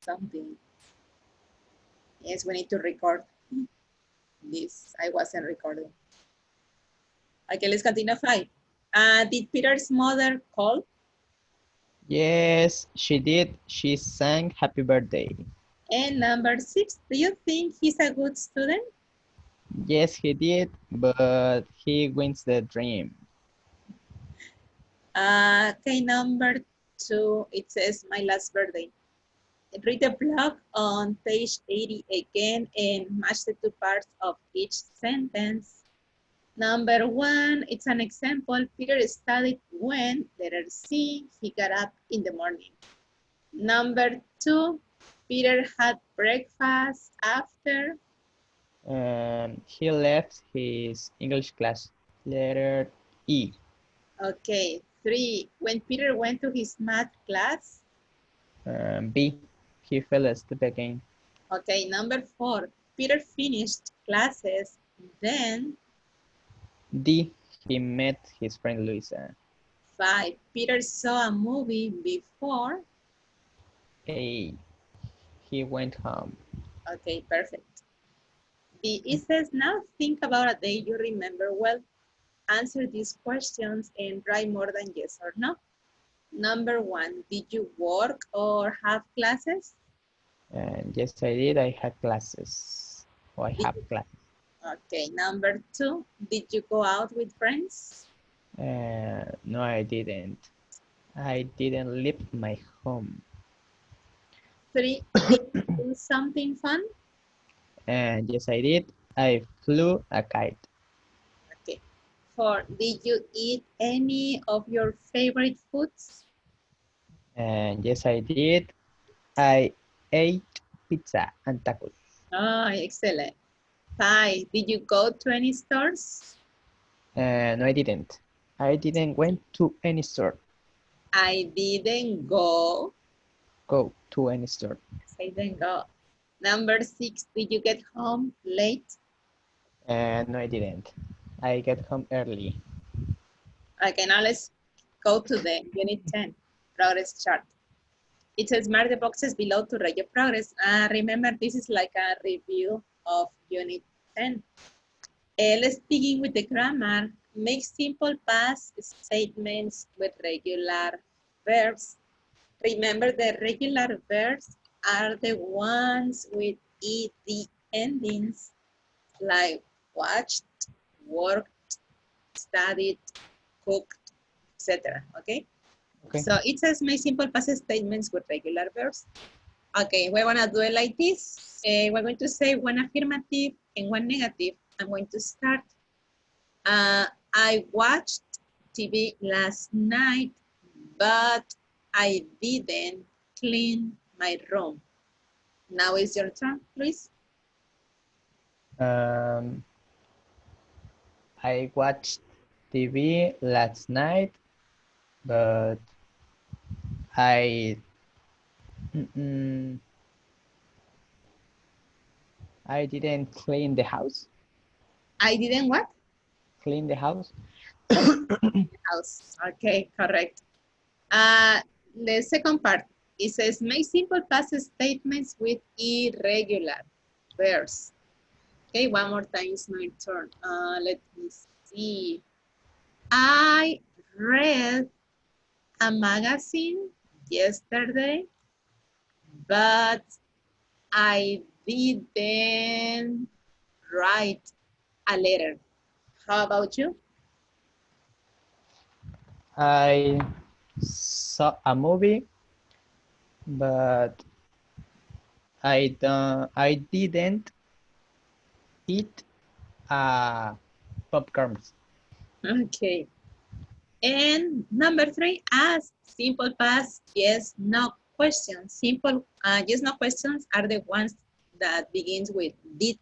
something. Yes, we need to record this. I wasn't recording. Okay, let's continue. 5. Did Peter's mother call? Yes, she did. She sang happy birthday. And number 6, do you think he's a good student? Yes, he did, but he wins the dream. Okay, number 2, it says my last birthday. Read the blog on page 80 again and match the two parts of each sentence. Number 1, it's an example. Peter studied when, letter C, he got up in the morning. Number 2, Peter had breakfast after. He left his English class. Letter E. Okay, 3, when Peter went to his math class. B. He fell asleep again. Okay, number 4, Peter finished classes, then. D. He met his friend Luisa. 5, Peter saw a movie before. A. He went home. Okay, perfect. B, it says now think about a day you remember well. Answer these questions and write more than yes or no. Number 1, did you work or have classes? And yes, I did. I had classes. Or I Did have you, classes. okay, number 2, did you go out with friends? No, I didn't. I didn't leave my home. 3, did you do something fun? And yes, I did. I flew a kite. Okay. 4, did you eat any of your favorite foods? And yes, I did. I ate pizza and tacos. Oh, excellent. 5, did you go to any stores? No, I didn't. I didn't went to any store. I didn't go. Go to any store. I didn't go. Number 6, did you get home late? No, I didn't. I got home early. Okay, now let's go to the Unit 10 progress chart. It says mark the boxes below to rate your progress. Remember, this is like a review of Unit 10. Let's begin with the grammar. Make simple past statements with regular verbs. Remember, the regular verbs are the ones with ed endings, like watched, worked, studied, cooked, etc. Okay? Okay. So it says make simple past statements with regular verbs. Okay, we're gonna do it like this. We're going to say one affirmative and one negative. I'm going to start. I watched TV last night, but I didn't clean my room. Now is your turn, please. Um, I watched TV last night, but I mm, I didn't clean the house. I didn't what? Clean the house. House. Okay, correct. The second part, it says make simple past statements with irregular verbs. Okay, one more time is my turn. Let me see. I read a magazine yesterday, but I didn't write a letter. How about you? I saw a movie, but I didn't eat popcorns. Okay. And number 3, ask simple past yes, no questions. Simple yes, no questions are the ones that begins with did.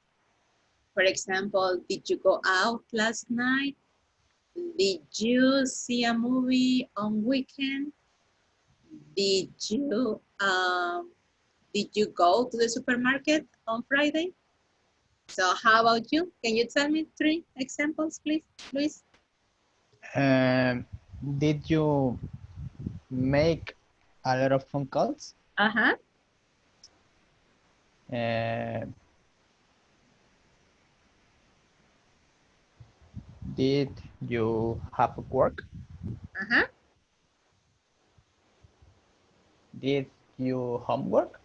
For example, did you go out last night? Did you see a movie on weekend? Did you go to the supermarket on Friday? So how about you? Can you tell me 3 examples, please, Luis? Um, did you make a lot of phone calls? Uh-huh. Did you have work? Uh-huh. Did you homework?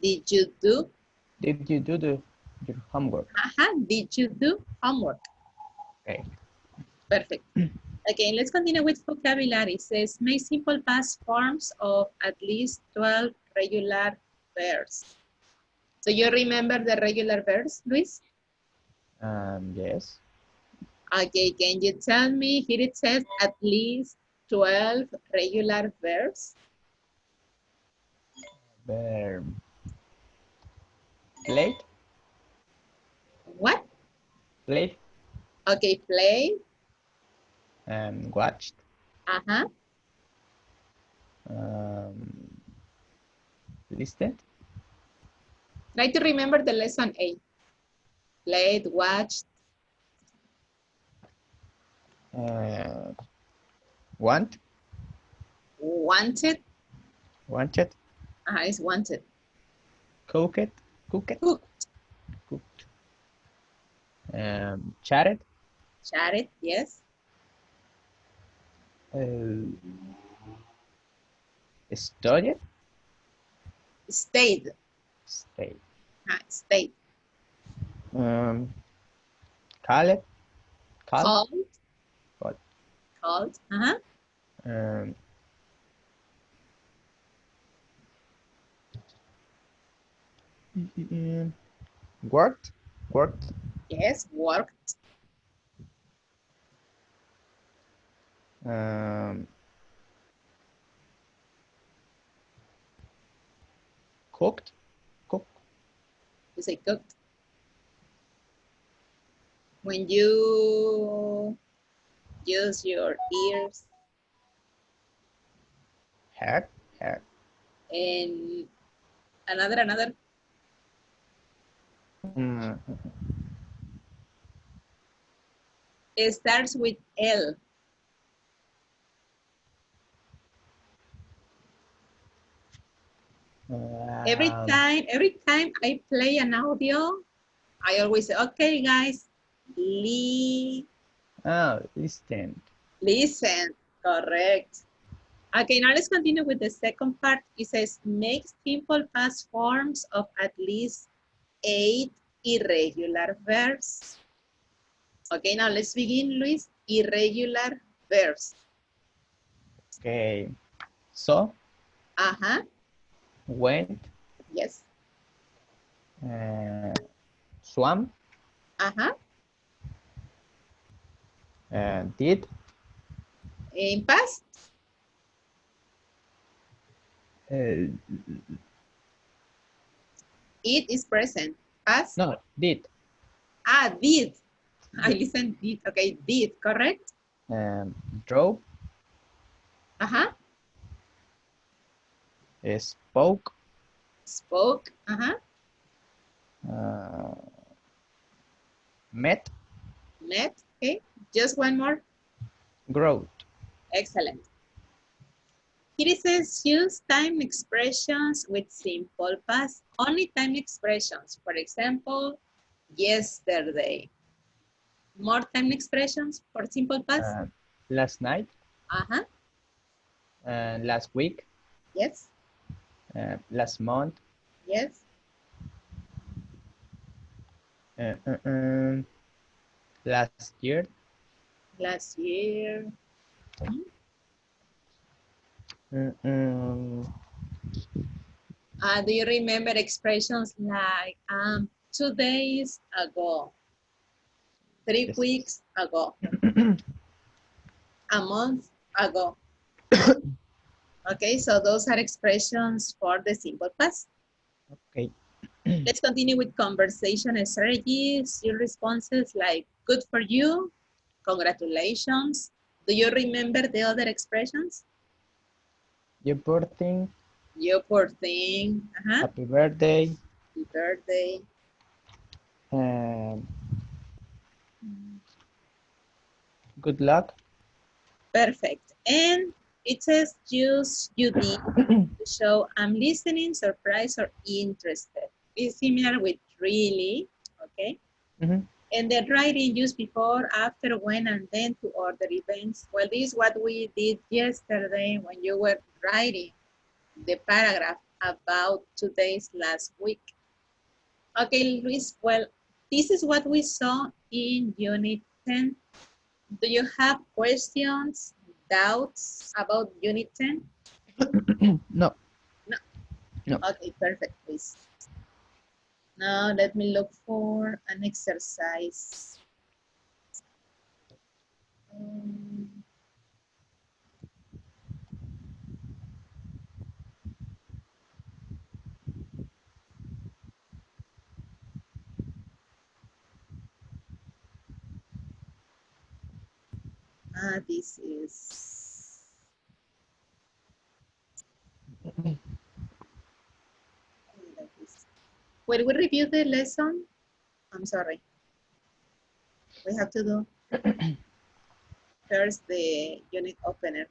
Did you do? Did you do your homework? Uh-huh. Did you do homework? Okay. Perfect. Okay, let's continue with vocabulary. It says, make simple past forms of at least 12 regular verbs. Do you remember the regular verbs, Luis? Yes. Okay, can you tell me, here it says at least 12 regular verbs. Verb. Played. What? Played. Okay, play. Watched. Uh-huh. Listened. Try to remember the lesson 8. Played, watched. Want. Wanted. Wanted. It's wanted. Cooked. Cooked. Cooked. Cooked. Chatted. Chatted, yes. Studied. Stayed. Stayed. Stayed. Called. Called. Called. Called. Worked. Worked. Yes, worked. Cooked. Cooked. You say cooked. When you use your ears Heard. Heard. and another. It starts with L. Every time I play an audio, I always say, okay, guys, Listen. Listen. Correct. Okay, now let's continue with the second part. It says, make simple past forms of at least 8 irregular verbs. Okay, now let's begin, Luis. Irregular verbs. Okay. So. Went. Yes. Swam. Did. In past. It is present. Past. No, did. Did. I listened, did. Okay, did, correct? Drove. Spoke. Spoke. Met. Met. Okay, just one more. Growth. Excellent. Here it says use time expressions with simple past. Only time expressions. For example, yesterday. More time expressions for simple past. Last night. Last week. Yes. Last month. Yes. Last year. Last year. Do you remember expressions like 2 days ago, 3 weeks ago, a month ago? Okay, so those are expressions for the simple past. Okay. Let's continue with conversation strategies. Your responses like good for you, congratulations. Do you remember the other expressions? You poor thing. You poor thing. Happy birthday. Happy birthday. Good luck. Perfect. And it says use you did to show I'm listening, surprised, or interested. is similar with really, okay? Mhm. And the writing used before, after, when, and then to order events. Well, this is what we did yesterday when you were writing the paragraph about 2 days last week. Okay, Luis, well, this is what we saw in Unit 10. Do you have questions, doubts about Unit 10? No. No. No. Okay, perfect, please. Now let me look for an exercise. Um, this is... When we review the lesson, I'm sorry, we have to do first the unit opener.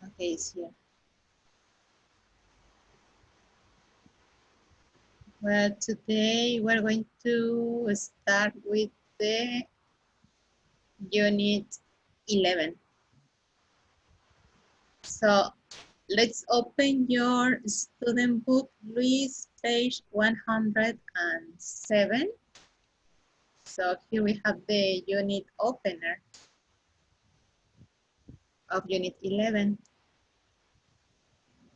Okay, it's here. Well, today we're going to start with the unit 11. So let's open your student book, Luis, page 107. So here we have the unit opener of unit 11.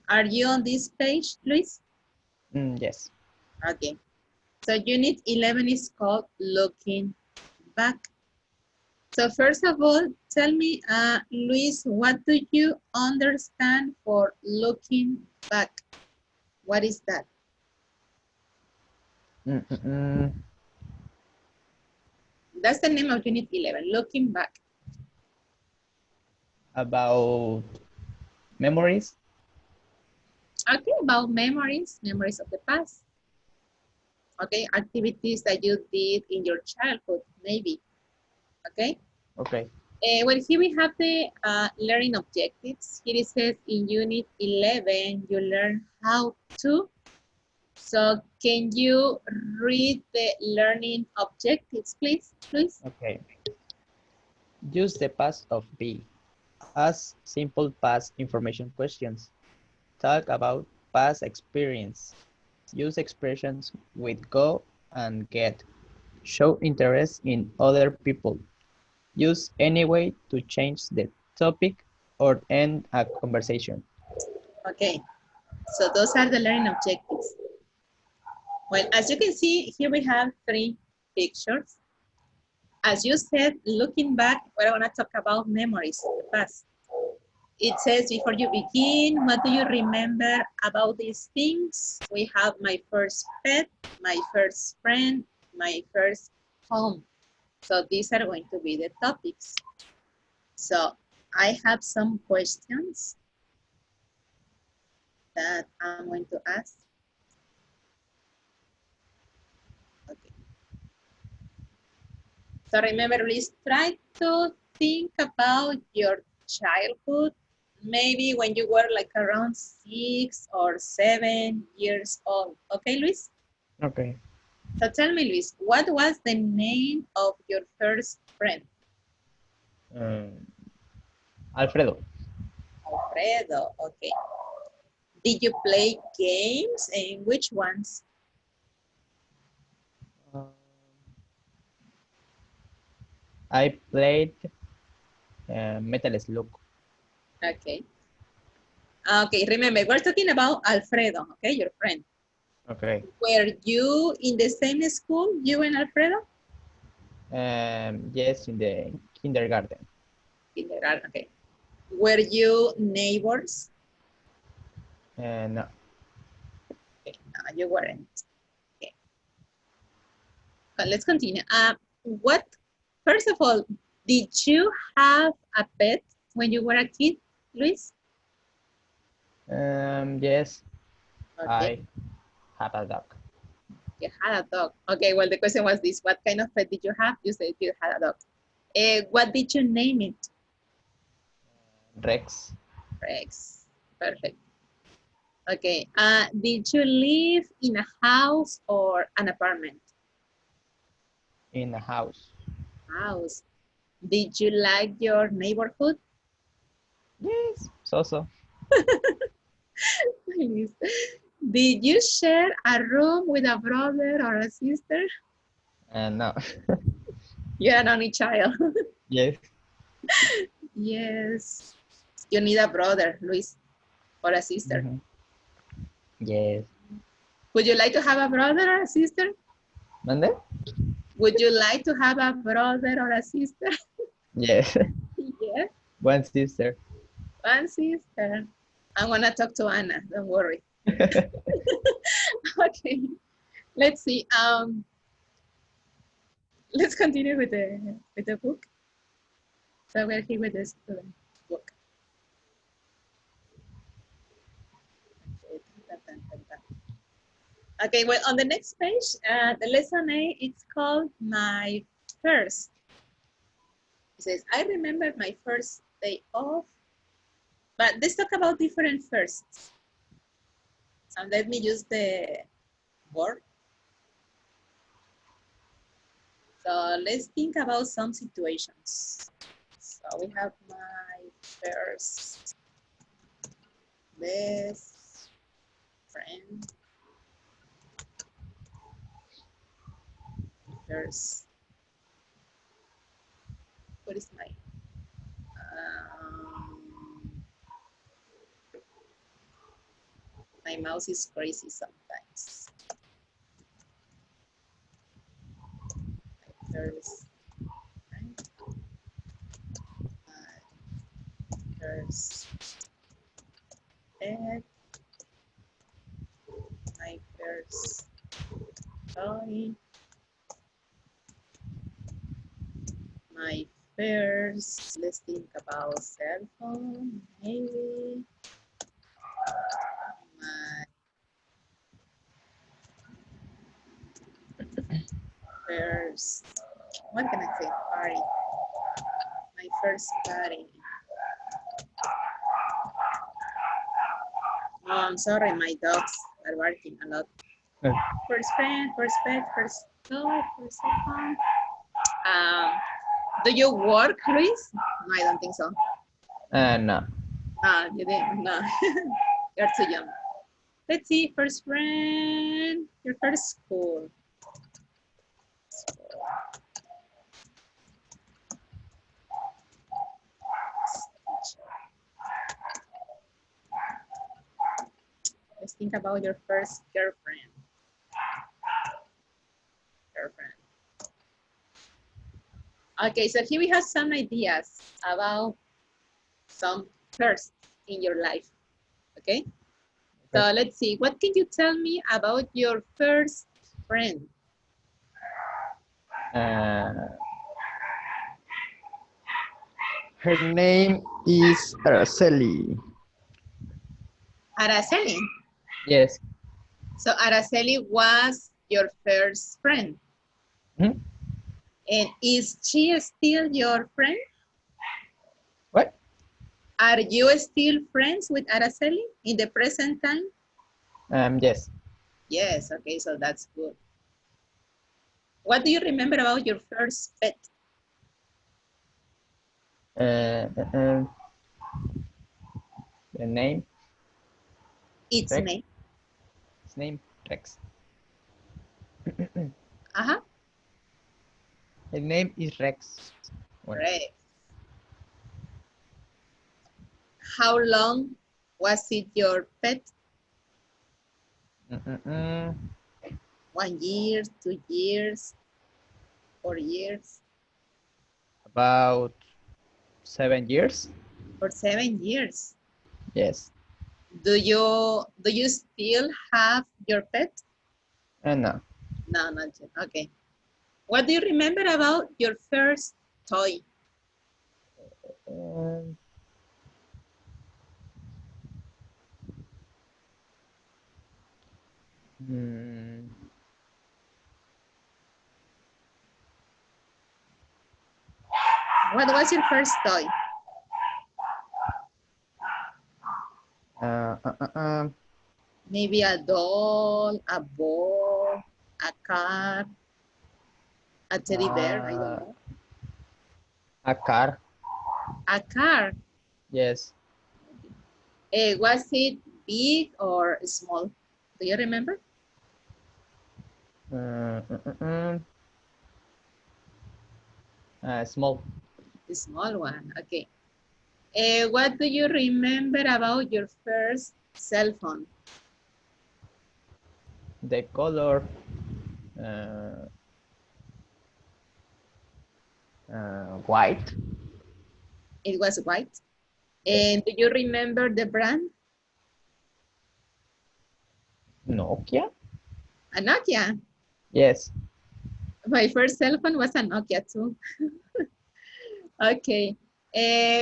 Are you on this page, Luis? Yes. Okay. So unit 11 is called looking back. So first of all, tell me, Luis, what do you understand for looking back? What is that? That's the name of unit 11, looking back. About memories. Okay, about memories, memories of the past. Okay, activities that you did in your childhood, maybe. Okay. Okay. Well, here we have the learning objectives. Here it says in unit 11, you learn how to. So can you read the learning objectives, please? Okay. Use the past of be. Ask simple past information questions. Talk about past experience. Use expressions with go and get. Show interest in other people. Use any way to change the topic or end a conversation. Okay, so those are the learning objectives. Well, as you can see, here we have 3 pictures. As you said, looking back, we're gonna talk about memories of the past. It says, before you begin, what do you remember about these things? We have my first pet, my first friend, my first home. So these are going to be the topics. So I have some questions that I'm going to ask. Okay. So remember, please try to think about your childhood, maybe when you were like around 6 or 7 years old. Okay, Luis? Okay. So tell me, Luis, what was the name of your first friend? Alfredo. Alfredo, okay. Did you play games, and which ones? I played Metal Slug. Okay. Okay, remember, we're talking about Alfredo, okay, your friend. Okay. Were you in the same school, you and Alfredo? Yes, in the kindergarten. Kindergarten, okay. Were you neighbors? No. Okay, no, you weren't. Okay. But let's continue. First of all, did you have a pet when you were a kid, Luis? Yes. Okay, I had a dog. you had a dog. Okay, well, the question was this. What kind of pet did you have? You said you had a dog. What did you name it? Rex. Rex. Perfect. Okay. Did you live in a house or an apartment? In a house. House. Did you like your neighborhood? Yes. So. Please. Did you share a room with a brother or a sister? And no. You're an only child. Yes. Yes. You need a brother, Luis, or a sister. Mhm. Yes. Would you like to have a brother or a sister? ¿Mande? Would you like to have a brother or a sister? Yes. Yes, One sister. one sister. I'm gonna talk to Anna, don't worry. Okay, let's see. Let's continue with the book. So we're here with the student book. Okay, well, on the next page, the lesson A, it's called My First. It says, I remember my first day off, but let's talk about different firsts. And let me use the board. So let's think about some situations. So we have my first best friend. First, what is my mouse is crazy sometimes. My first friend. My first pet. My first toy. My first, let's think about cell phone, maybe. My first, what can I say, party? My first party. Oh, I'm sorry, my dogs are barking a lot. First friend, first pet, first toy, first cell phone. Do you work, Luis? No, I don't think so. No. You didn't. No, you're too young. Let's see. First friend, your first school. Let's think about your first girlfriend. Okay, so here we have some ideas about some first in your life. Okay. So let's see. What can you tell me about your first friend? Her name is Araceli. Araceli. Yes. So Araceli was your first friend. Hmm? And is she still your friend? What? Are you still friends with Araceli in the present time? Yes. Yes, okay, so that's good. What do you remember about your first pet? The name? Its Rex. name. Its name, Rex. Uh-huh. His name is Rex. Rex. How long was it your pet? 1 year, 2 years, 4 years? About 7 years. For 7 years. Yes. Do you still have your pet? No. No, not yet. Okay. What do you remember about your first toy? Mm, What was your first toy? uh, uh, uh, uh, Maybe a doll, a ball, a car, a teddy bear, I don't uh, know. a car. A car. Yes. Was it big or small? Do you remember? Uh, uh, uh, uh, Small. The small one, okay. What do you remember about your first cell phone? The color. Uh, White. It was white. Yes. And do you remember the brand? Nokia. A Nokia. Yes. My first cell phone was a Nokia too. Okay.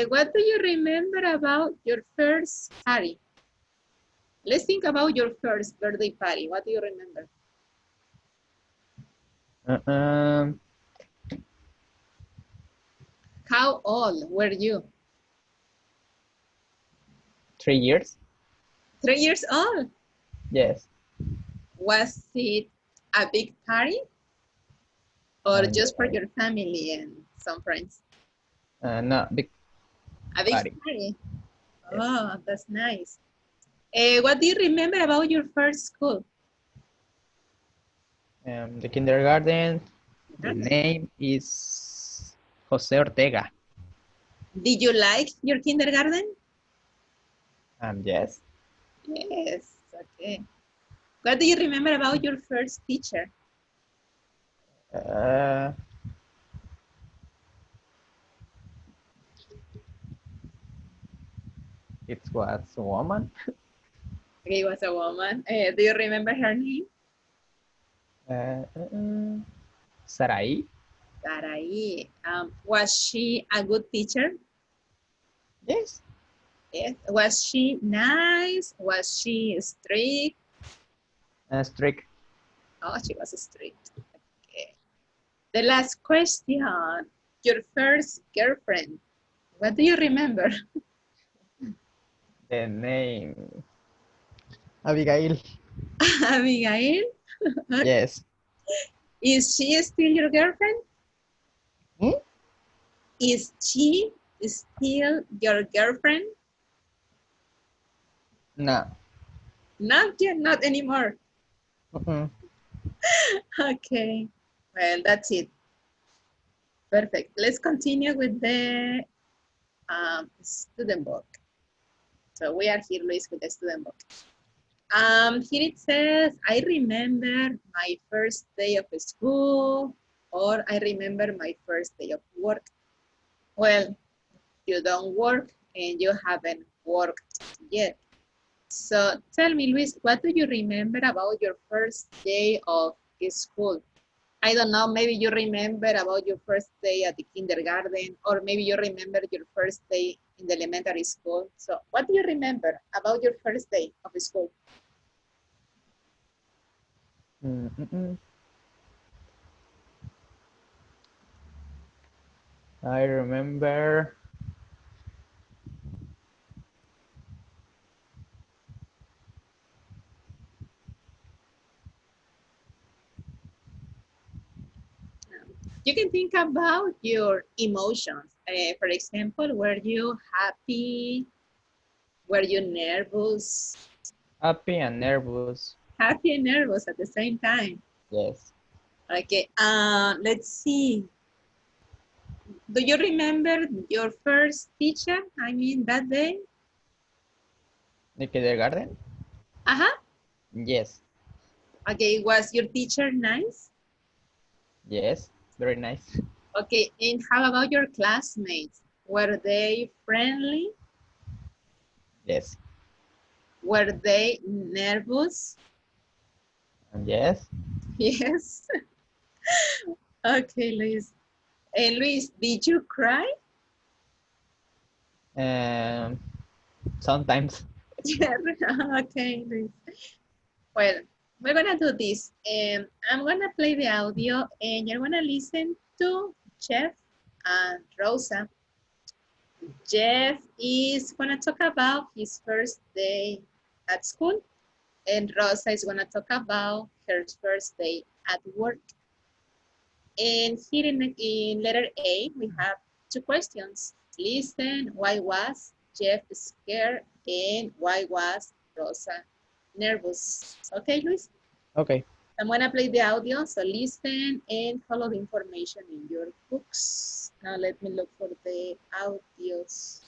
What do you remember about your first party? Let's think about your first birthday party. What do you remember? Uh, um, How old were you? 3 years. 3 years old. Yes. Was it a big party or Yes. just for your family and some friends? No, big A big party. party. Yes. Oh, that's nice. What do you remember about your first school? The kindergarten. The Okay. name is Jose Ortega. Did you like your kindergarten? Yes. Yes. Okay. What do you remember about your first teacher? Uh, it was a woman. Okay, it was a woman. Do you remember her name? Sarai. Sarai. Was she a good teacher? Yes. Yes. Was she nice? Was she strict? Strict. Oh, she was strict. Okay. The last question. Your first girlfriend. What do you remember? The name. Abigail. Abigail? Yes. Is she still your girlfriend? Hmm? Is she still your girlfriend? No. Not yet, not anymore. Mm-mm. Okay. Well, that's it. Perfect. Let's continue with the student book. So we are here, Luis, with the student book. Here it says, I remember my first day of school, or I remember my first day of work. Well, you don't work and you haven't worked yet. So tell me, Luis, what do you remember about your first day of school? I don't know, maybe you remember about your first day at the kindergarten, or maybe you remember your first day in the elementary school. So what do you remember about your first day of school? Mm-mm. I remember. You can think about your emotions. For example, were you happy? Were you nervous? Happy and nervous. Happy and nervous at the same time. Yes. Okay, let's see. Do you remember your first teacher? I mean, that day? The kindergarten. Uh-huh. Yes. Okay, was your teacher nice? Yes. Very nice. Okay, and how about your classmates? Were they friendly? Yes. Were they nervous? Yes. Yes. Okay, Luis. And Luis, did you cry? Sometimes. Yeah. Okay, Luis. Well, we're gonna do this. I'm gonna play the audio and you're gonna listen to Jeff and Rosa. Jeff is gonna talk about his first day at school and Rosa is gonna talk about her first day at work. And here in letter A, we have two questions. Listen, why was Jeff scared and why was Rosa nervous? Okay, Luis? Okay. I'm gonna play the audio, so listen and follow the information in your books. Now let me look for the audios.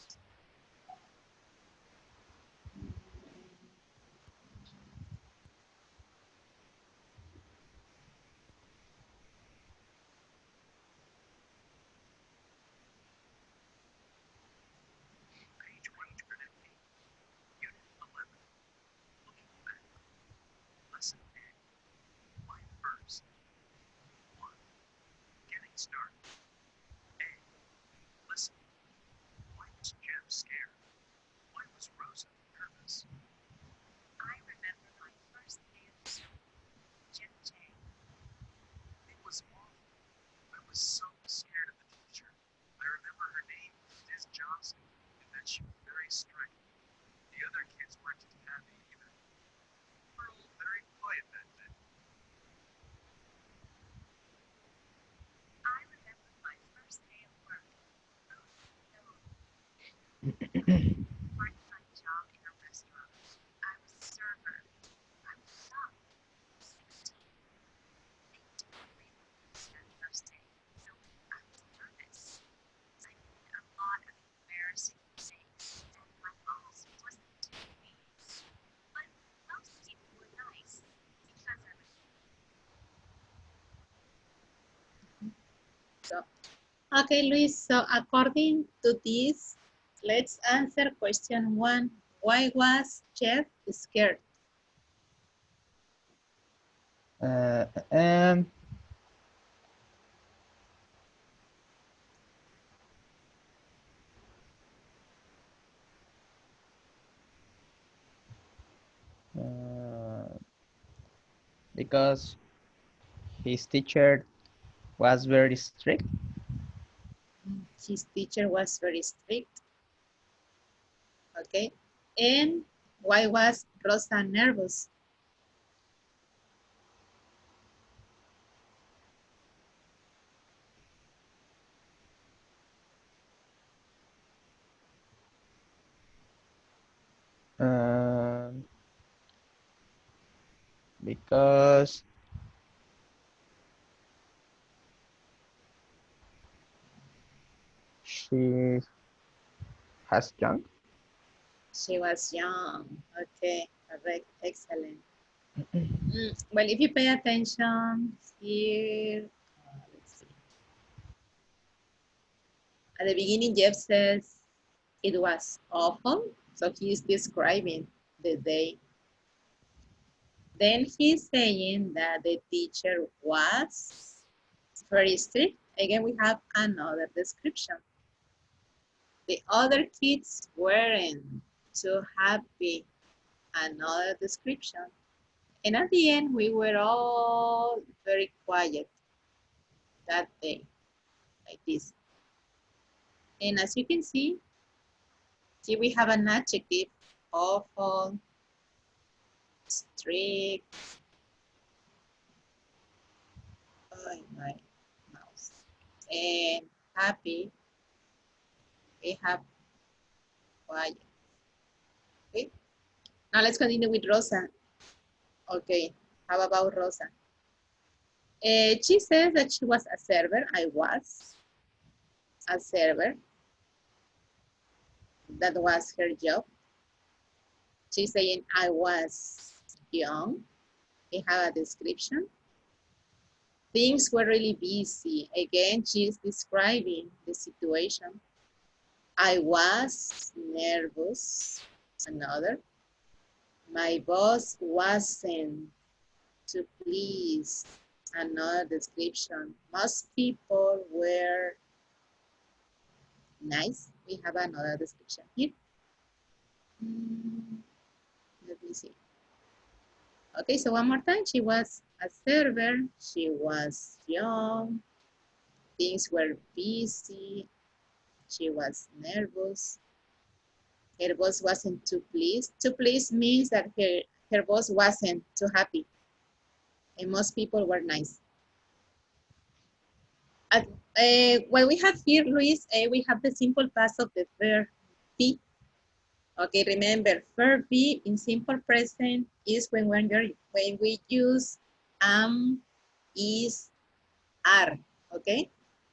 So, okay, Luis, so according to this, let's answer question one. Why was Jeff scared? Uh, um, because his teacher was very strict. His teacher was very strict, okay? And why was Rosa nervous? Um, because she has young. She was young, okay, correct, excellent. Well, if you pay attention here, let's see. At the beginning, Jeff says it was awful, so he's describing the day. Then he's saying that the teacher was very strict. Again, we have another description. The other kids weren't too happy. Another description. And at the end, we were all very quiet that day, like this. And as you can see, here we have an adjective, awful, strict. Oh, my mouse. And happy, we have quiet. Okay. Now let's continue with Rosa. Okay, how about Rosa? She says that she was a server. I was a server. That was her job. She's saying I was young. We have a description. Things were really busy. Again, she's describing the situation. I was nervous. Another. My boss wasn't too pleased. Another description. Most people were nice. We have another description here. Let me see. Okay, so one more time. She was a server. She was young. Things were busy. She was nervous. Her boss wasn't too pleased. Too pleased means that her boss wasn't too happy. And most people were nice. What we have here, Luis, we have the simple past of the verb be. Okay, remember, verb be in simple present is when we use is, are. Okay,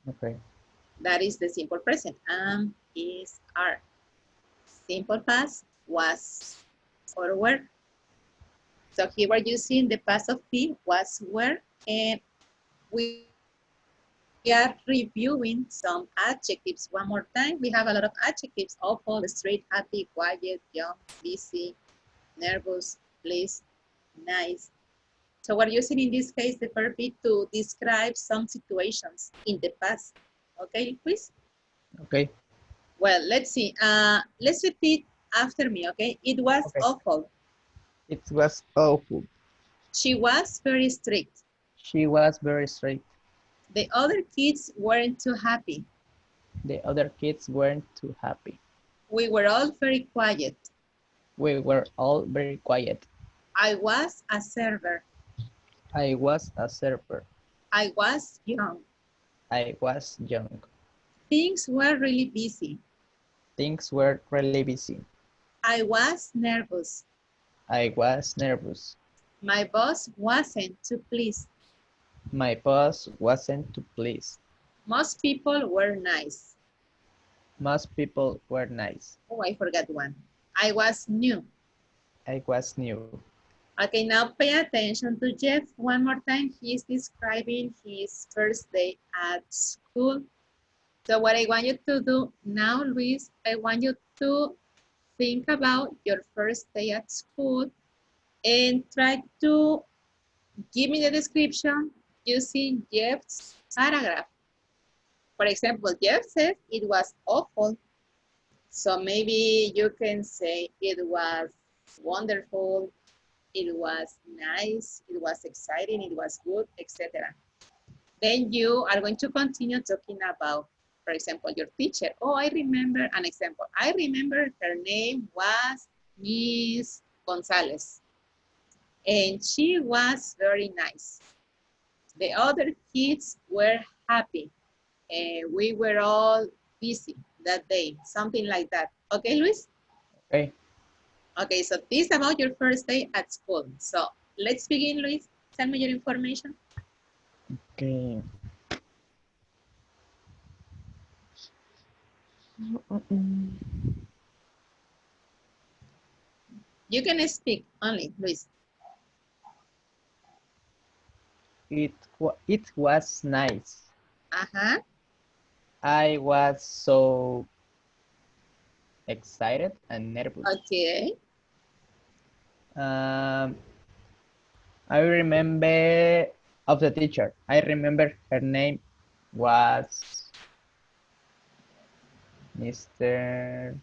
Okay. that is the simple present. Is, are. Simple past was or were. So here we're using the past of be, was, were, and we are reviewing some adjectives one more time. We have a lot of adjectives: awful, straight, happy, quiet, young, busy, nervous, pleased, nice. So we're using in this case the verb be to describe some situations in the past. Okay, please. Okay. Well, let's see. Let's repeat after me, okay? It was Okay. awful. It was awful. She was very strict. She was very strict. The other kids weren't too happy. The other kids weren't too happy. We were all very quiet. We were all very quiet. I was a server. I was a server. I was young. I was young. Things were really busy. Things were really busy. I was nervous. I was nervous. My boss wasn't too pleased. My boss wasn't too pleased. Most people were nice. Most people were nice. Oh, I forgot one. I was new. I was new. Okay, now pay attention to Jeff one more time. He's describing his first day at school. So what I want you to do now, Luis, I want you to think about your first day at school and try to give me the description using Jeff's paragraph. For example, Jeff said it was awful. So maybe you can say it was wonderful, it was nice, it was exciting, it was good, etc. Then you are going to continue talking about, for example, your teacher. Oh, I remember an example. I remember her name was Miss Gonzalez, and she was very nice. The other kids were happy. We were all busy that day, something like that. Okay, Luis? Okay. Okay, so this is about your first day at school. So let's begin, Luis. Tell me your information. Okay. You can speak only, Luis. It was nice. Uh-huh. I was so excited and nervous. Okay. I remember of the teacher. I remember her name was Mr.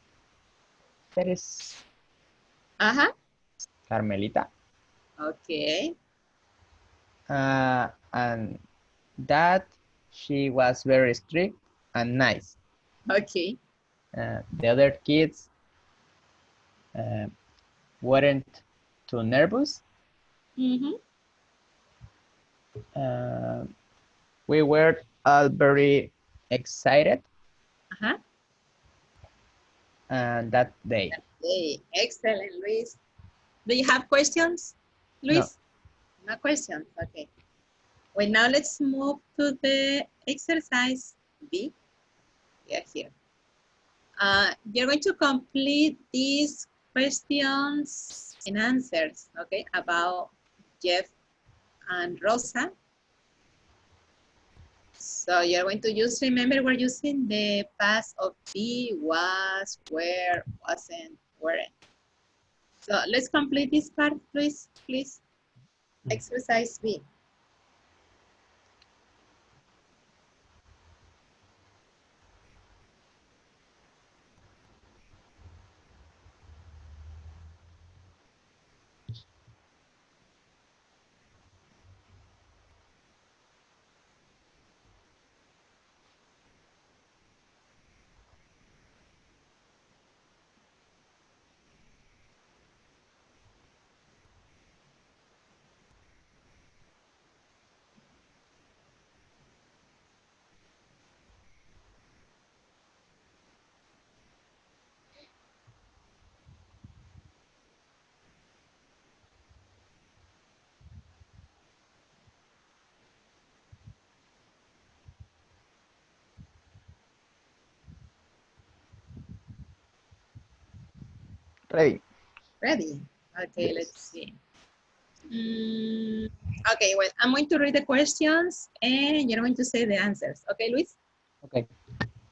Pérez. Uh-huh. Carmelita. Okay. And that she was very strict and nice. Okay. The other kids weren't too nervous. Mm-hmm. We were all very excited Uh-huh. that day. Okay. Excellent, Luis. Do you have questions, No. Luis? No questions. Okay. Well, now let's move to the exercise B. Yeah, here. You're going to complete these questions and answers, okay, about Jeff and Rosa. So you're going to use, remember, we're using the past of be, was, were, wasn't, weren't. So let's complete this part, please. Exercise B. Ready. Ready? Okay, Yes. let's see. Okay, well, I'm going to read the questions and you're going to say the answers. Okay, Luis? Okay.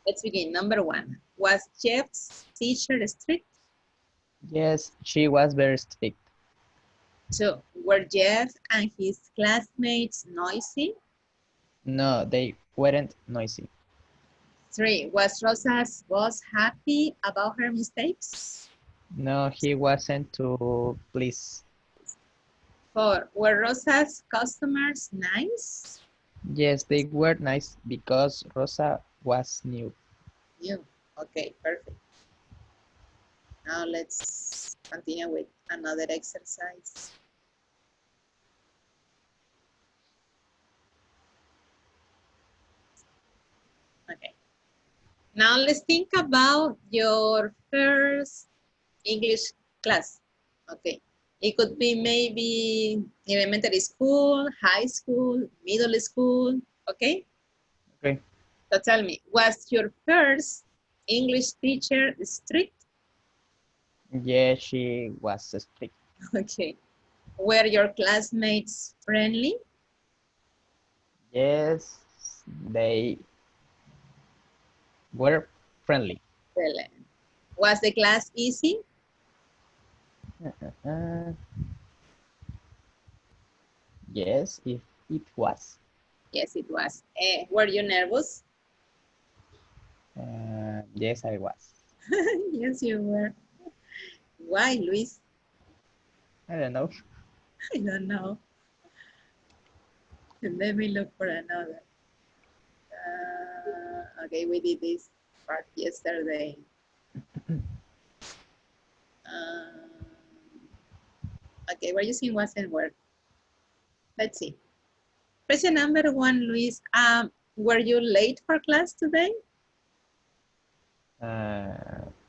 Let's begin. Number 1. Was Jeff's teacher strict? Yes, she was very strict. 2. Were Jeff and his classmates noisy? No, they weren't noisy. 3. Was Rosa's boss happy about her mistakes? No, he wasn't too pleased. 4. Were Rosa's customers nice? Yes, they were nice because Rosa was new. You. Okay, perfect. Now let's continue with another exercise. Okay. Now let's think about your first English class. Okay. It could be maybe elementary school, high school, middle school. Okay. Okay. So tell me, was your first English teacher strict? Yes, she was strict. Okay. Were your classmates friendly? Yes, they were friendly. Excellent. Was the class easy? Uh, yes, if it was. Yes, it was. Were you nervous? Yes, I was. Yes, you were. Why, Luis? I don't know. I don't know. Let me look for another. Okay, we did this part yesterday. Okay, we're using wasn't work. Let's see. Question number 1, Luis. Were you late for class today?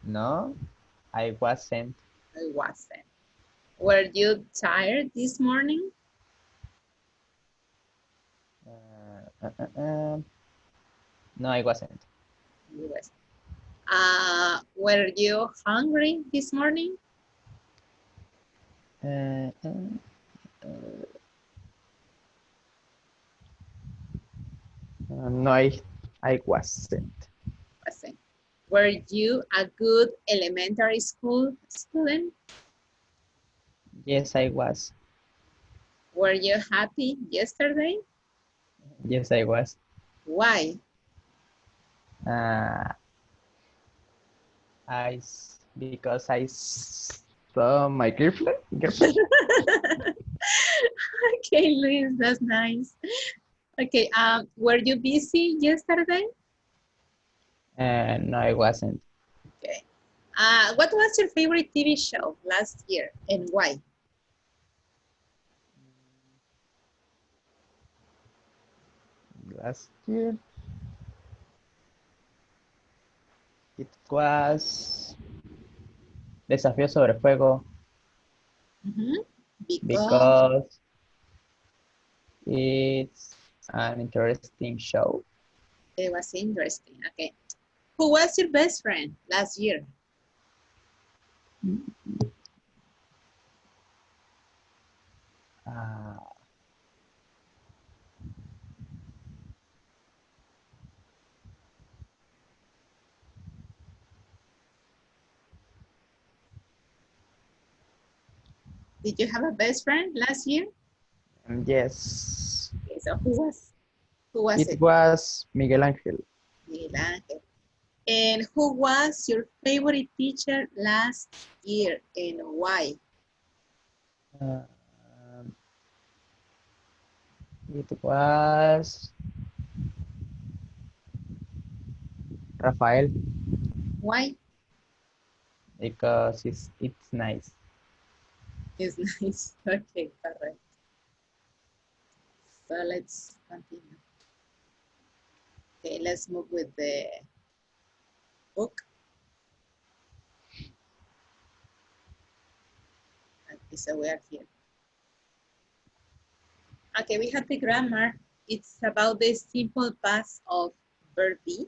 No, I wasn't. I wasn't. Were you tired this morning? No, I wasn't. You was. Were you hungry this morning? No, I wasn't. Wasn't. Were you a good elementary school student? Yes, I was. Were you happy yesterday? Yes, I was. Why? Uh, because I saw my girlfriend. Okay, Luis, that's nice. Okay, were you busy yesterday? No, I wasn't. Okay. What was your favorite TV show last year and why? Last year it was Desafío sobre Fuego Because because it's an interesting show. it was interesting. Okay. Who was your best friend last year? Uh, Did you have a best friend last year? yes, Okay, so who was it it? was Miguel Angel. Miguel Angel. And who was your favorite teacher last year and why? Um, it was Rafael Why? because it's nice. It's nice. Okay, correct. So let's continue. Okay, let's move with the book. Okay, so we are here. Okay, we have the grammar. It's about the simple past of verb be.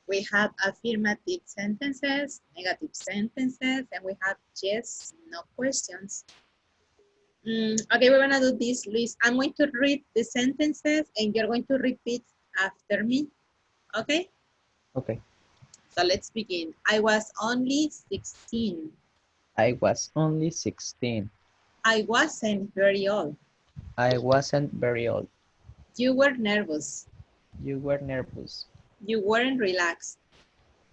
We have affirmative sentences, negative sentences, and we have yes, no questions. Okay, we're gonna do this, Luis. I'm going to read the sentences and you're going to repeat after me, okay? Okay. So let's begin. I was only 16. I was only 16. I wasn't very old. I wasn't very old. You were nervous. You were nervous. You weren't relaxed.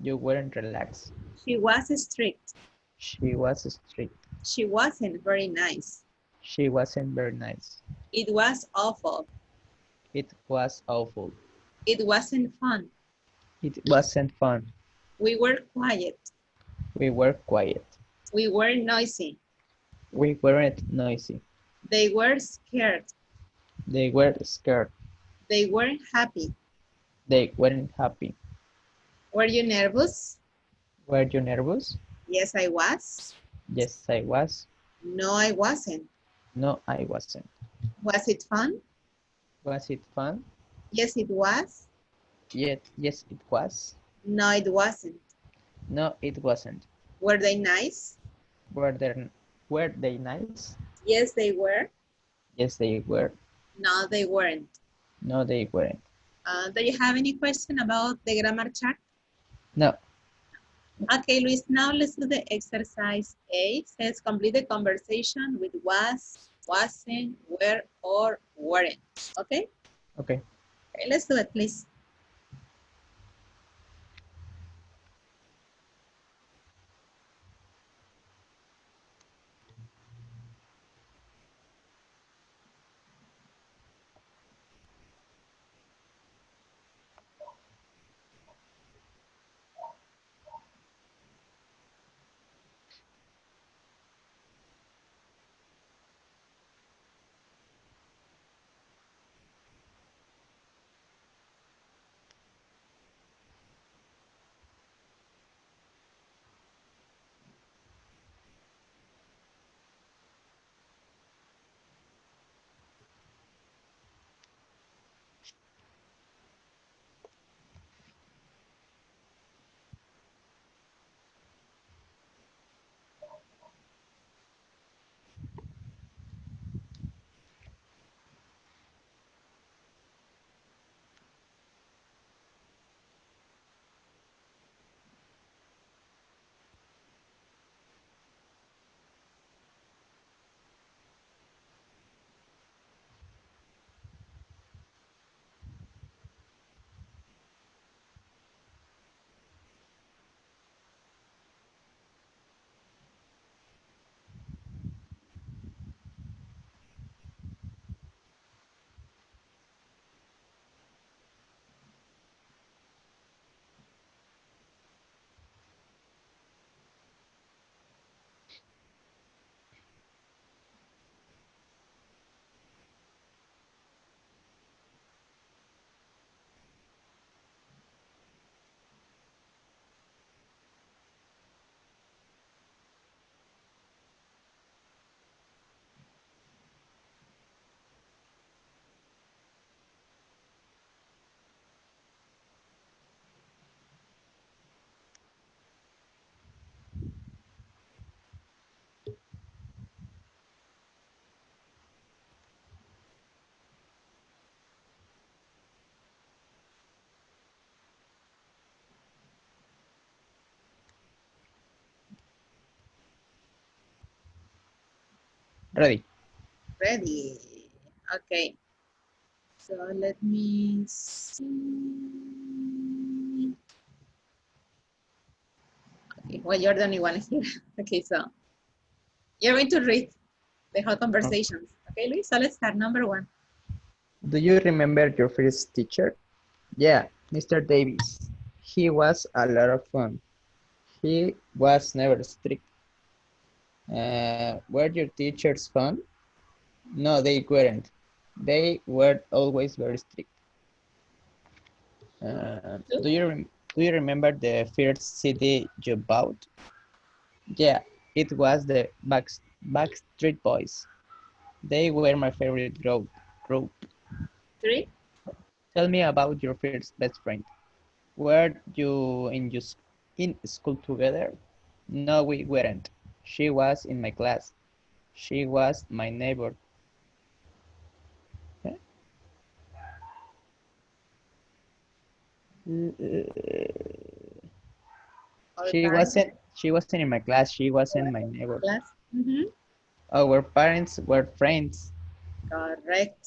You weren't relaxed. She was strict. She was strict. She wasn't very nice. She wasn't very nice. It was awful. It was awful. It wasn't fun. It wasn't fun. We were quiet. We were quiet. We were noisy. We weren't noisy. They were scared. They were scared. They weren't happy. They weren't happy. Were you nervous? Were you nervous? Yes, I was. Yes, I was. No, I wasn't. No, I wasn't. Was it fun? Was it fun? Yes, it was. Yes, it was. No, it wasn't. No, it wasn't. Were they nice? Were they nice? Yes, they were. Yes, they were. No, they weren't. No, they weren't. Do you have any question about the grammar chart? No. Okay, Luis, now let's do the exercise A. It says complete the conversation with was, wasn't, were, or weren't. Okay? Okay. Okay, let's do it, please. Ready. Ready. Okay. So let me see. Okay, well, you're the only one here. Okay, so you're going to read the whole conversations. Okay, Luis, so let's start. Number one. Do you remember your first teacher? Yeah, Mr. Davis. He was a lot of fun. He was never strict. Were your teachers fun? No, they weren't. They were always very strict. Do you remember the first CD you bought? Yeah, it was the Backstreet Boys. They were my favorite group. Three. Tell me about your first best friend. Were you in school together? No, we weren't. She was in my class. She was my neighbor. Eh? All the time. She wasn't in my class. She wasn't my neighbor. Class. Mm-hmm. Our parents were friends. Correct.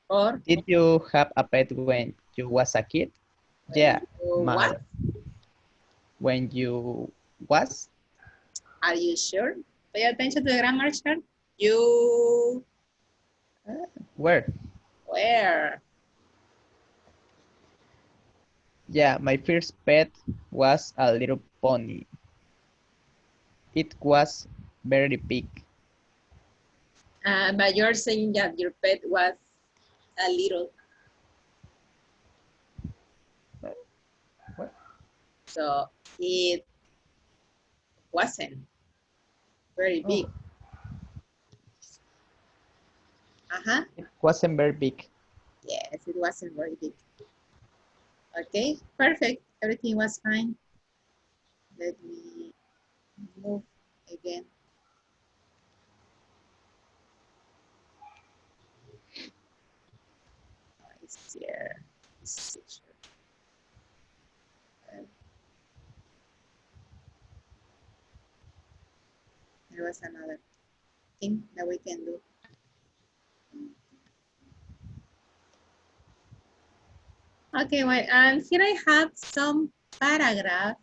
Or Did you have a pet when you was a kid? when Yeah, you what? my when you was Are you sure? Pay attention to the grammar chart. You where? were. Yeah, my first pet was a little pony. It was very big. But you're saying that your pet was a little. What? So it wasn't very big. Oh, Uh-huh. it wasn't very big. Yes, it wasn't very big. Okay, perfect. Everything was fine. Let me move again. It's here. This picture. There was another thing that we can do. Okay, well, and here I have some paragraph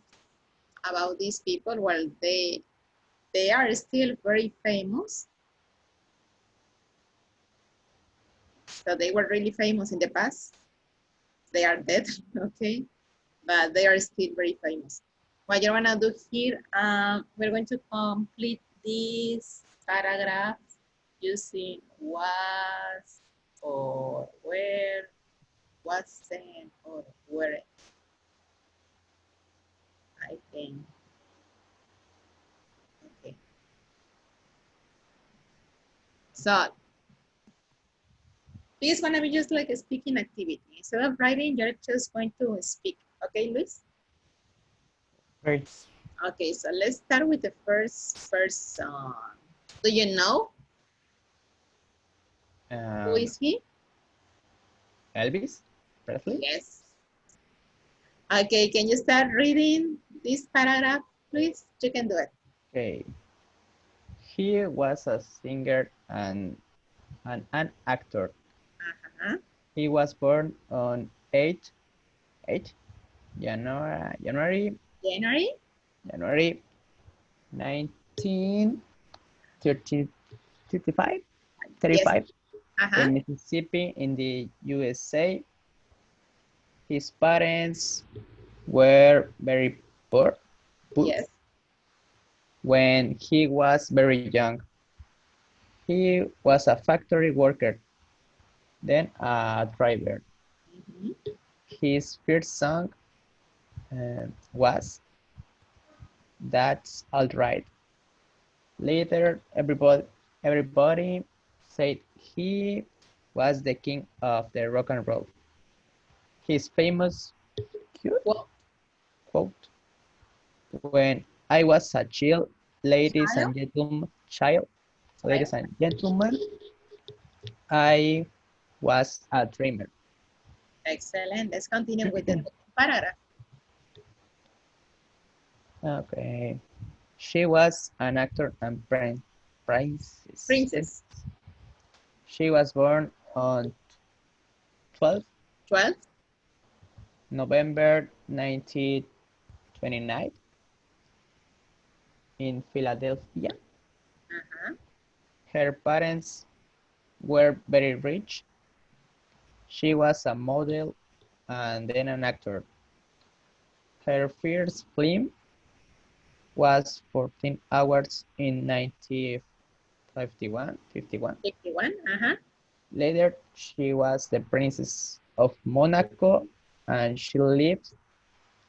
about these people. Well, they are still very famous. So they were really famous in the past. They are dead, okay? But they are still very famous. What you're gonna do here, we're going to complete this paragraph using was or where, wasn't or weren't, I think. Okay. So this is gonna be just like a speaking activity. Instead of writing, you're just going to speak. Okay, Luis? Very. Okay, so let's start with the first person. Do you know who is he? Elvis Presley. Yes. Okay, can you start reading this paragraph, please? You can do it. Okay. He was a singer and an actor. Uh-huh. He was born on 8 January January? January 1935 Yes. 35 Uh-huh. in Mississippi in the USA. His parents were very poor, poor Yes. when he was very young. He was a factory worker, then a driver. Mm-hmm. His first song was That's All Right. Later, everybody said he was the king of the rock and roll. His famous Well, quote, when I was a child, ladies child? and gentlemen, child, Child. ladies and gentlemen, I was a dreamer. Excellent. Let's continue with the paragraph. Okay. She was an actor and princess. Princess. She was born on 12th 12. November 1929 in Philadelphia. Uh-huh. Her parents were very rich. She was a model and then an actor. Her first film was 14 Hours in 1951. 51. Uh-huh. Later, she was the Princess of Monaco and she lived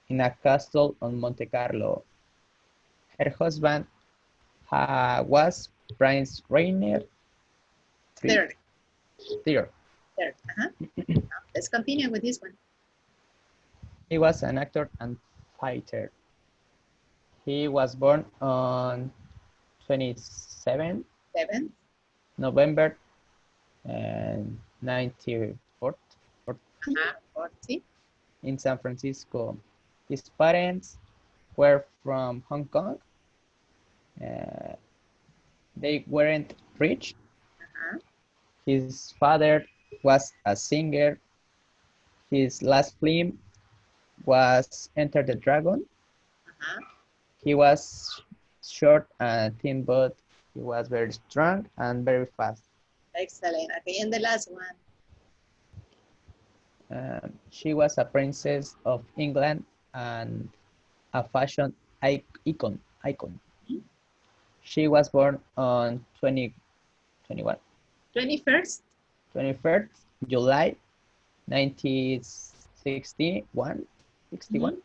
in a castle on Monte Carlo. Her husband was Prince Rainier Third. III. Third. Uh-huh. Let's continue with this one. He was an actor and fighter. He was born on 27 7. November and 94 40. in San Francisco. His parents were from Hong Kong. They weren't rich. His father was a singer. His last film was Enter the Dragon. He was short and thin, but he was very strong and very fast. Excellent. Okay, and the last one. She was a princess of England and a fashion icon. She was born on 21st 21st. July 1961. 61.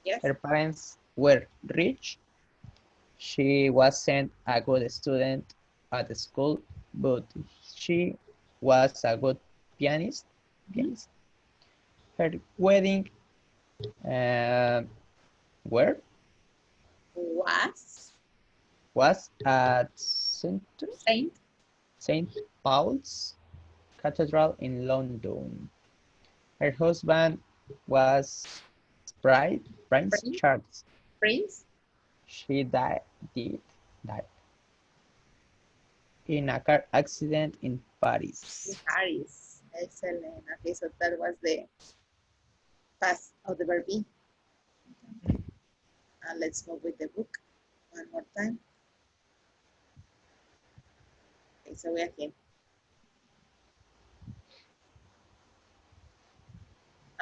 Yes. Her parents were rich. She wasn't a good student at the school, but she was a good pianist. Her wedding where was at St. Paul's Cathedral in London. Her husband was Prince Charles. Prince. She died in a car accident in Paris. In Paris. Excellent. Okay, so that was the past of the verb be. Let's move with the book one more time. Okay, so we are here.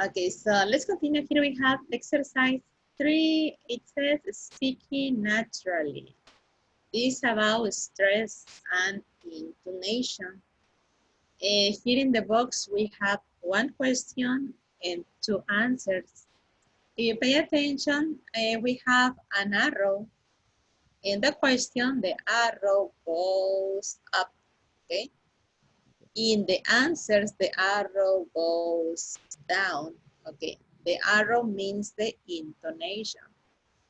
Okay, so let's continue. Here we have exercise 3. It says speaking naturally. This is about stress and intonation. Here in the box, we have 1 question and 2 answers. If you pay attention, we have an arrow. In the question, the arrow goes up, okay? In the answers, the arrow goes down, okay? The arrow means the intonation.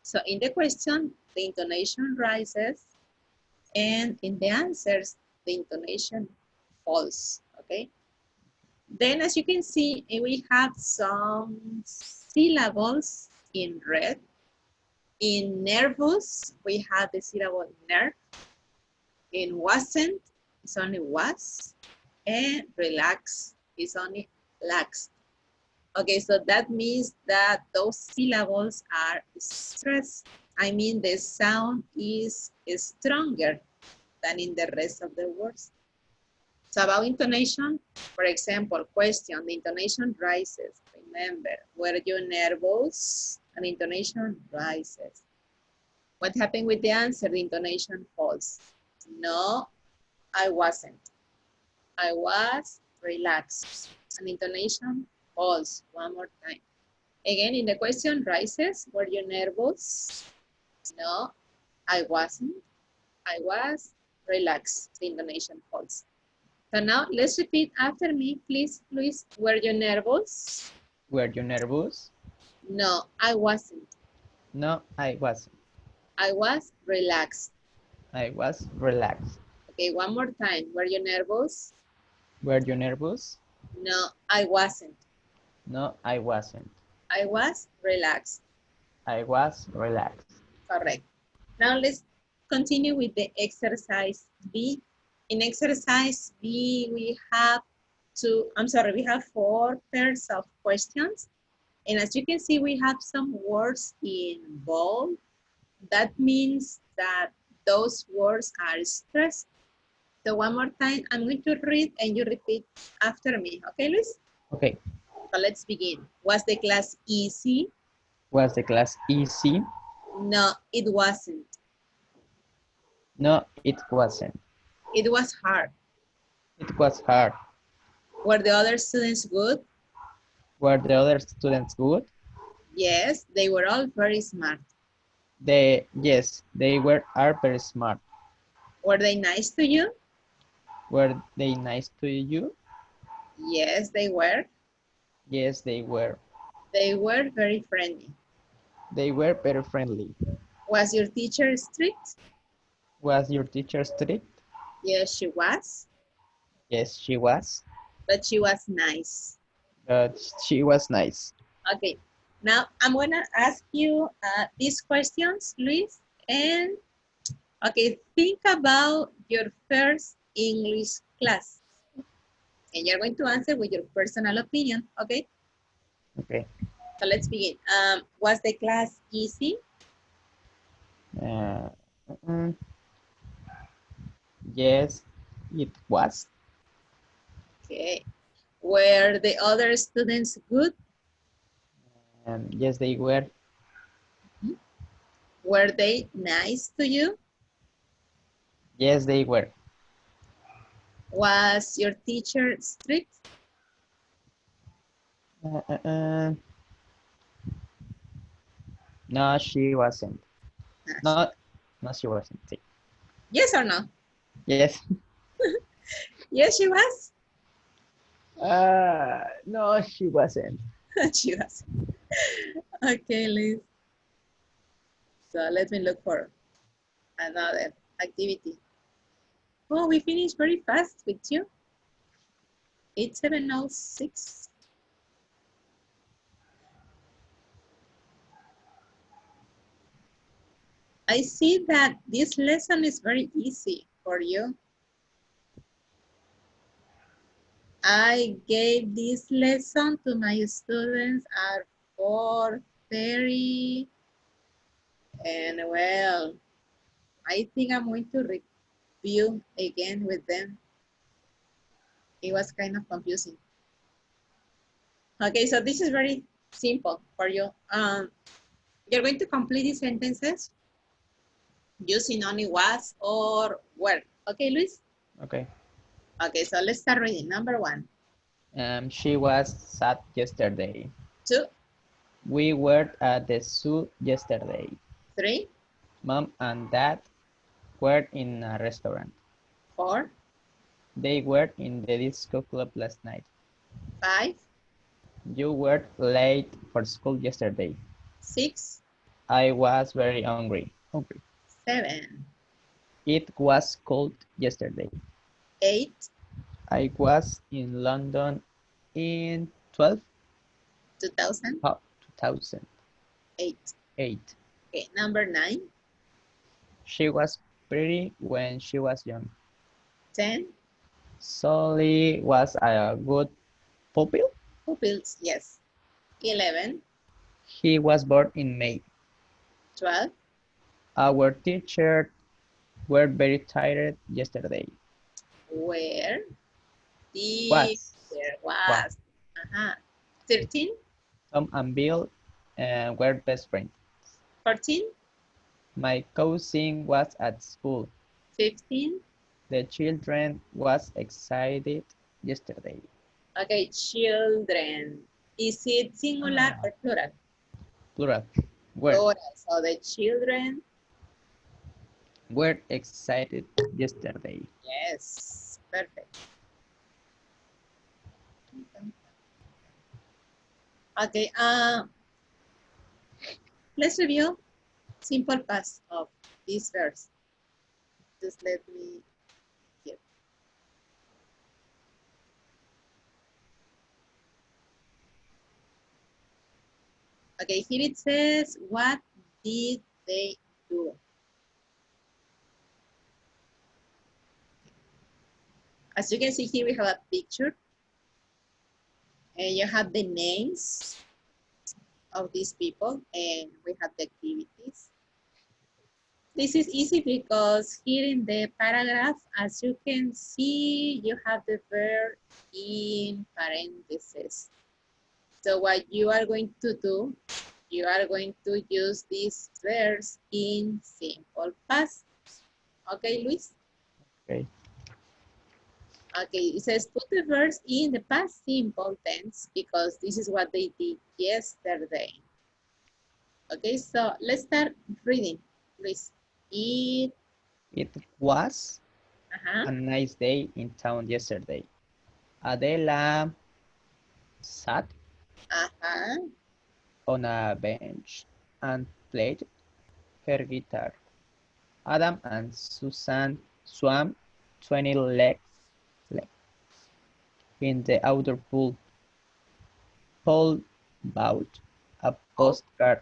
So in the question, the intonation rises, and in the answers, the intonation falls, okay? Then as you can see, we have some syllables in red. In nervous, we have the syllable nerve. In wasn't, it's only was. And relax is only lax. Okay, so that means that those syllables are stressed. I mean, the sound is stronger than in the rest of the words. So about intonation, for example, question, the intonation rises. Remember, were you nervous? An intonation rises. What happened with the answer? The intonation falls. No, I wasn't. I was relaxed. An intonation falls. One more time. Again, in the question, rises. Were you nervous? No, I wasn't. I was relaxed. The intonation falls. So now let's repeat after me, please, Luis. Were you nervous? Were you nervous? No, I wasn't. No, I wasn't. I was relaxed. I was relaxed. Okay, one more time. Were you nervous? Were you nervous? No, I wasn't. No, I wasn't. I was relaxed. I was relaxed. Correct. Now let's continue with the exercise B. In exercise B, we have we have 4 pairs of questions. And as you can see, we have some words in bold. That means that those words are stressed. So one more time, I'm going to read and you repeat after me. Okay, Luis? Okay. So let's begin. Was the class easy? Was the class easy? No, it wasn't. No, it wasn't. It was hard. It was hard. Were the other students good? Were the other students good? Yes, they were all very smart. Yes, they are very smart. Were they nice to you? Were they nice to you? Yes, they were. Yes, they were. They were very friendly. They were very friendly. Was your teacher strict? Was your teacher strict? Yes, she was, Yes, she was. but she was nice. But she was nice. Okay, now I'm gonna ask you these questions, Luis, and okay, think about your first English class, and you're going to answer with your personal opinion, okay? Okay. So let's begin. Was the class easy? Uh, mm, yes, it was. Okay. Were the other students good? Yes, they were. Were they nice to you? Yes, they were. Was your teacher strict? Uh, uh, uh, no, she wasn't. No, no, she wasn't. Sí. Yes or no? Yes. Yes, she was. No, she wasn't. She was. Okay, Liz. So let me look for another activity. Oh, we finished very fast with you. It's 7:06. I see that this lesson is very easy for you. I gave this lesson to my students at 4:30, and well, I think I'm going to review again with them. It was kind of confusing. Okay, so this is very simple for you. You're going to complete these sentences using only was or were. Okay, Luis? Okay. Okay, so let's start reading. Number 1. She was sad yesterday. 2, We were at the zoo yesterday. 3, Mom and Dad were in a restaurant. 4, They were in the disco club last night. 5, You were late for school yesterday. 6, I was very hungry. 7, It was cold yesterday. 8, I was in London in 2008. 2008. Okay, number 9, She was pretty when she was young. 10, Sully was a good pupil. pupils, yes. 11, He was born in May. 12, Our teachers were very tired yesterday. where, Was there was was. 13, Tom and Bill were best friends. 14, My cousin was at school. 15. The children was excited yesterday. Okay, children. Is it singular or plural? Plural. Were Plural. So the children, were excited yesterday. yes, perfect. Okay, let's review simple past of this verse. Just let me here. Okay, here it says, what did they do? As you can see here, we have a picture and you have the names of these people and we have the activities. This is easy because here in the paragraph, as you can see, you have the verb in parentheses. So what you are going to do, you are going to use these verbs in simple past. Okay, Luis? Okay. Okay, it says put the verbs in the past simple tense because this is what they did yesterday. Okay, so let's start reading, Luis. It, It was a nice day in town yesterday. Adela sat on a bench and played her guitar. Adam and Susan swam 20 legs in the outdoor pool. Paul bought a postcard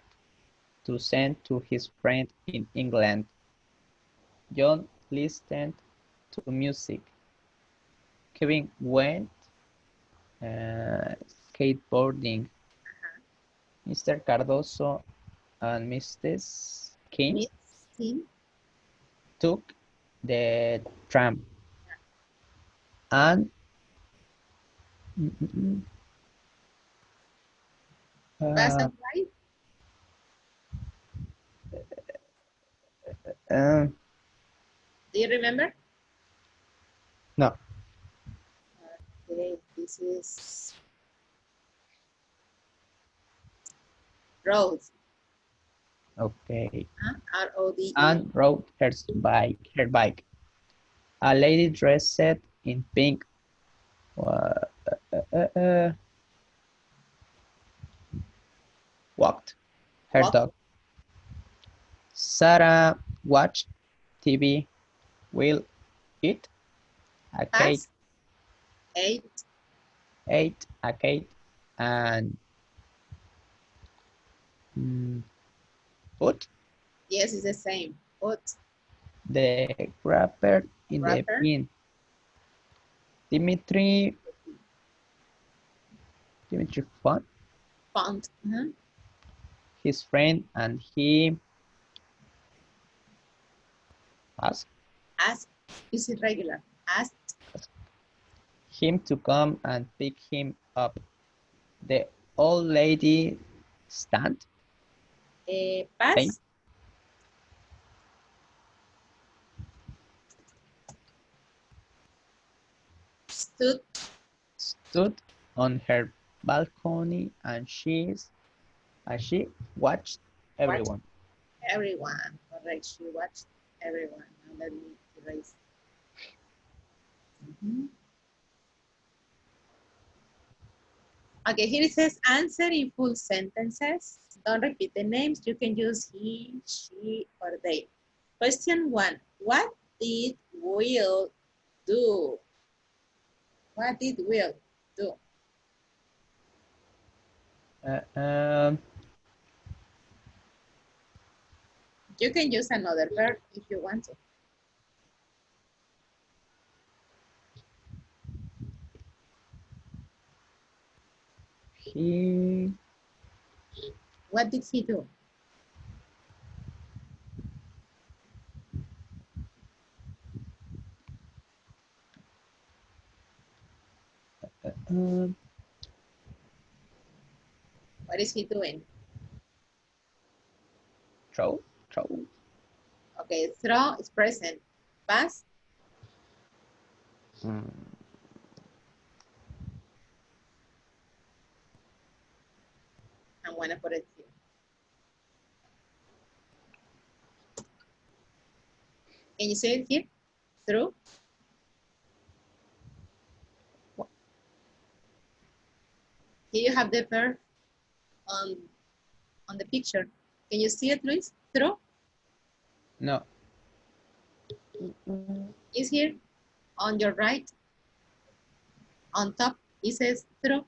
to send to his friend in England. John listened to music. Kevin went skateboarding. Mr. Cardoso and Mrs. King Miss Kim. took the tram. And Buzz and White. Do you remember? no, Okay, this is Rose. okay. R-O-D-E. And rode her bike. A lady dressed in pink walked her Walk. dog. Sarah watched TV. Will eat a cake. Pass. Eight. Ate a cake and put Yes, it's the same. Put. the wrapper in the Wrapper. bin. Dimitri found Found. his friend and he asked Ask. Is it regular? Ask. him to come and pick him up. The old lady stand. Pass. Same. Stood on her balcony and she watched everyone. Everyone. Correct. She watched everyone. Now let me erase. Okay, here it says answer in full sentences. Don't repeat the names. You can use he, she, or they. Question 1. What did Will do? What did Will do? You can use another verb if you want to. What did he do? What is he doing? Throw. Okay, throw is present. Pass. Mm. I'm gonna put it here. Can you say it here? Through. Here you have the verb on the picture. Can you see it, Luis? Through? No. Is here on your right. On top, it says through.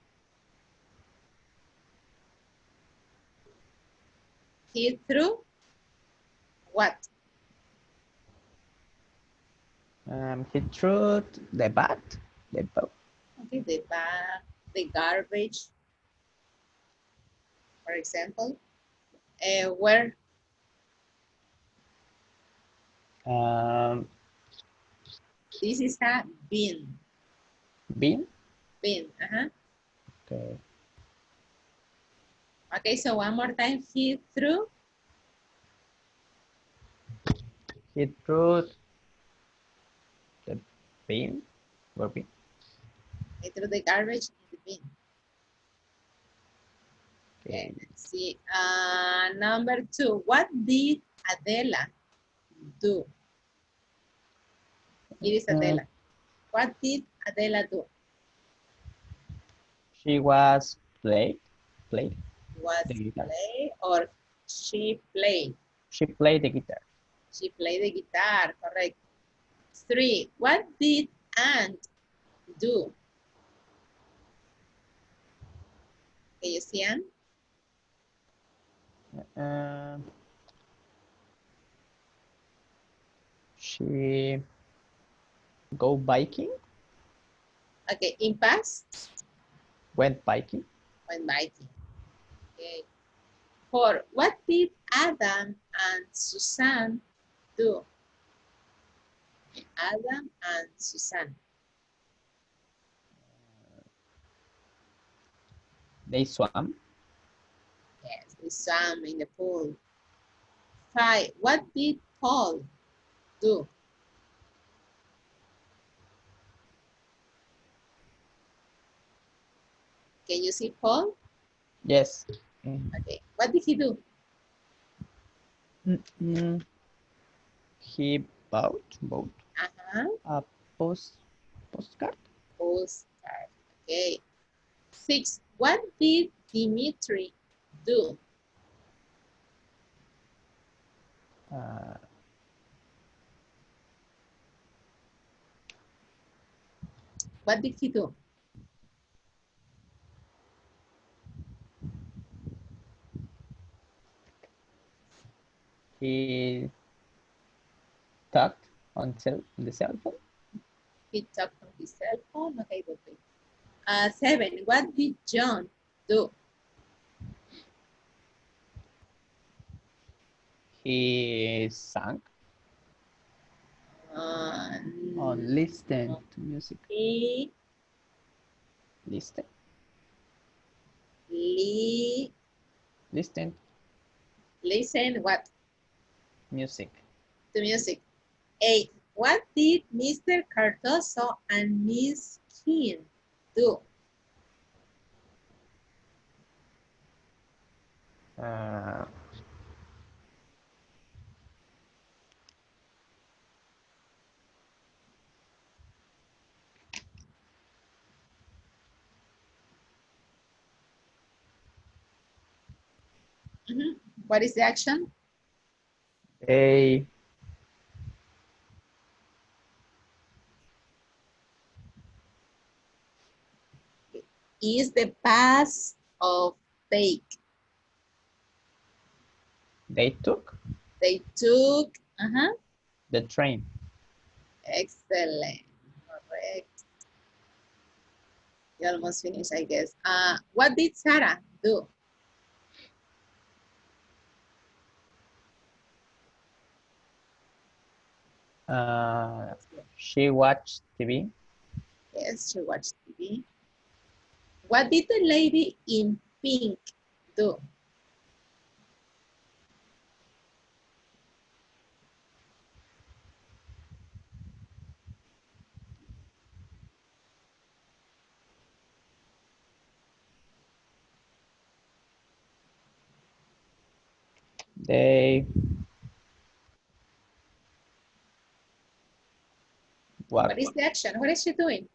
He threw what? He threw the bat. The boat. Okay, the bag, the garbage, for example. Where? This is a bin. Bin. Bin. Okay. Okay, so one more time. He threw. He threw the bin. Or bin. He threw the garbage in the bin. Okay. Let's see. Number 2. What did Adela do? It is Adela. What did Adela do? She was played. was The guitar. play or she played? She played the guitar. She played the guitar, correct. 3, what did Anne do? Can you see Anne? She go biking. Okay, in past, Went biking. went biking. Okay. 4, what did Adam and Susan do? Adam and Susan. They swam. Yes, they swam in the pool. 5, what did Paul do? Can you see Paul? Yes. Okay, what did he do? He bought a postcard. Postcard. Okay. 6, what did Dimitri do? What did he do? He talked on the cell phone. He talked on his cell phone. Okay, good. 7, what did John do? He sang or listened to music. He Listen. Listen what? Music. To music. 8, what did Mr. Cardoso and Miss King do? What is the action? They Is the past of take. They took They took, the train. Excellent, correct. You almost finished, I guess. What did Sarah do? She watched TV. Yes, she watched TV. What did the lady in pink do? They walked. What is the action? What is she doing?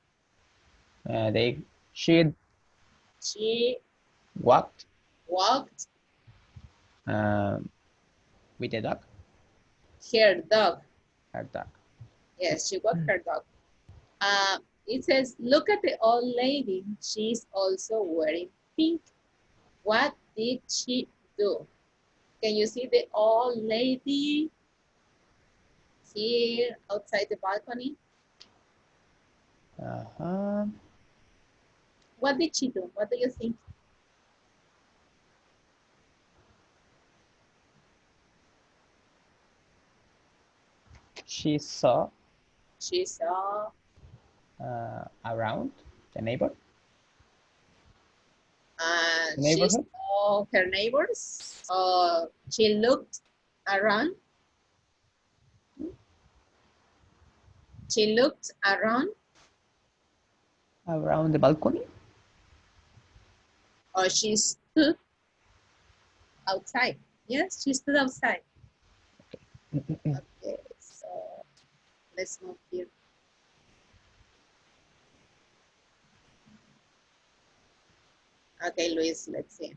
She walked Walked with the dog. her dog. Her dog. Yes, she walked her dog. It says, look at the old lady. She's also wearing pink. What did she do? Can you see the old lady here outside the balcony? What did she do? What do you think? She saw around the neighborhood. She saw her neighbors. She looked around. She looked around. Around the balcony. Or she stood outside. Yes, she stood outside. Okay, so let's move here. Okay, Luis, let's see.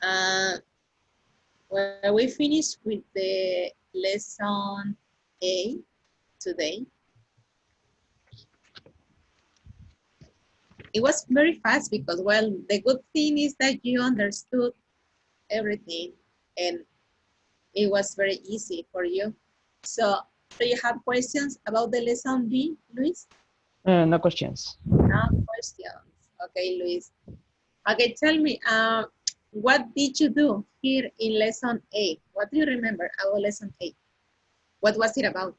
Well, we finished with the lesson A today. It was very fast because, well, the good thing is that you understood everything and it was very easy for you. So, do you have questions about the lesson B, Luis? No questions. No questions. Okay, Luis. Okay, tell me, what did you do here in lesson A? What do you remember about lesson A? What was it about?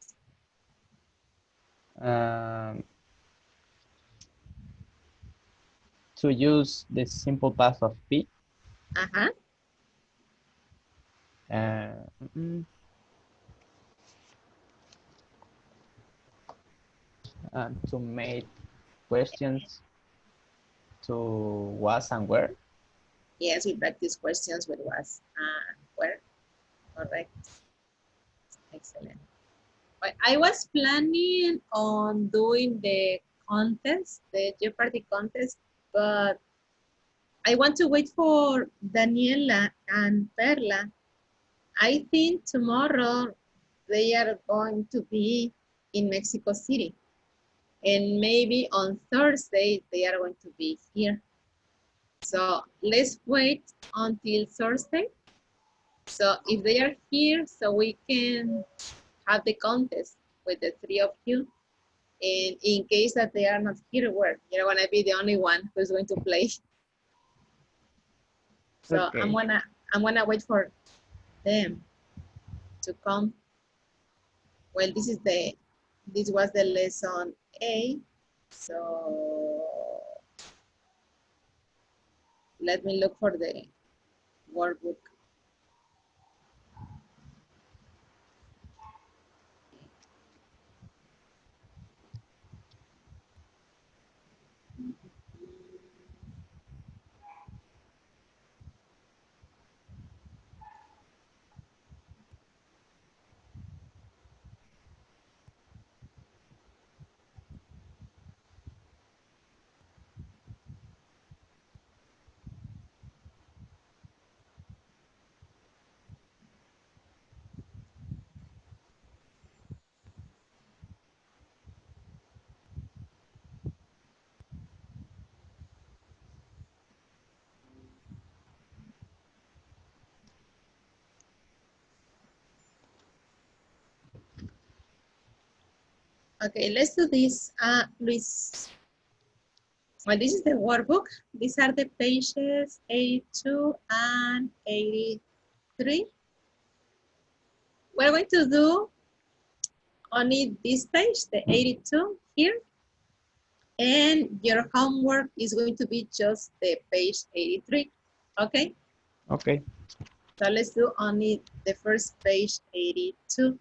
To use the simple past of be. Uh-huh. And to make questions to was and where. Yes, we practice questions with was and where. Correct. Excellent. But I was planning on doing the contest, the Jeopardy contest, but I want to wait for Daniela and Perla. I think tomorrow they are going to be in Mexico City. And maybe on Thursday they are going to be here. So let's wait until Thursday. So if they are here, so we can have the contest with the three of you. And in case that they are not here, where you're gonna be the only one who's going to play. So Okay. I'm gonna wait for them to come. Well, this was the lesson A. So let me look for the workbook. Okay, let's do this, Luis. Well, this is the workbook. These are the pages 82 and 83. We're going to do only this page, the 82 here. And your homework is going to be just the page 83, okay? Okay. So let's do only the first page 82.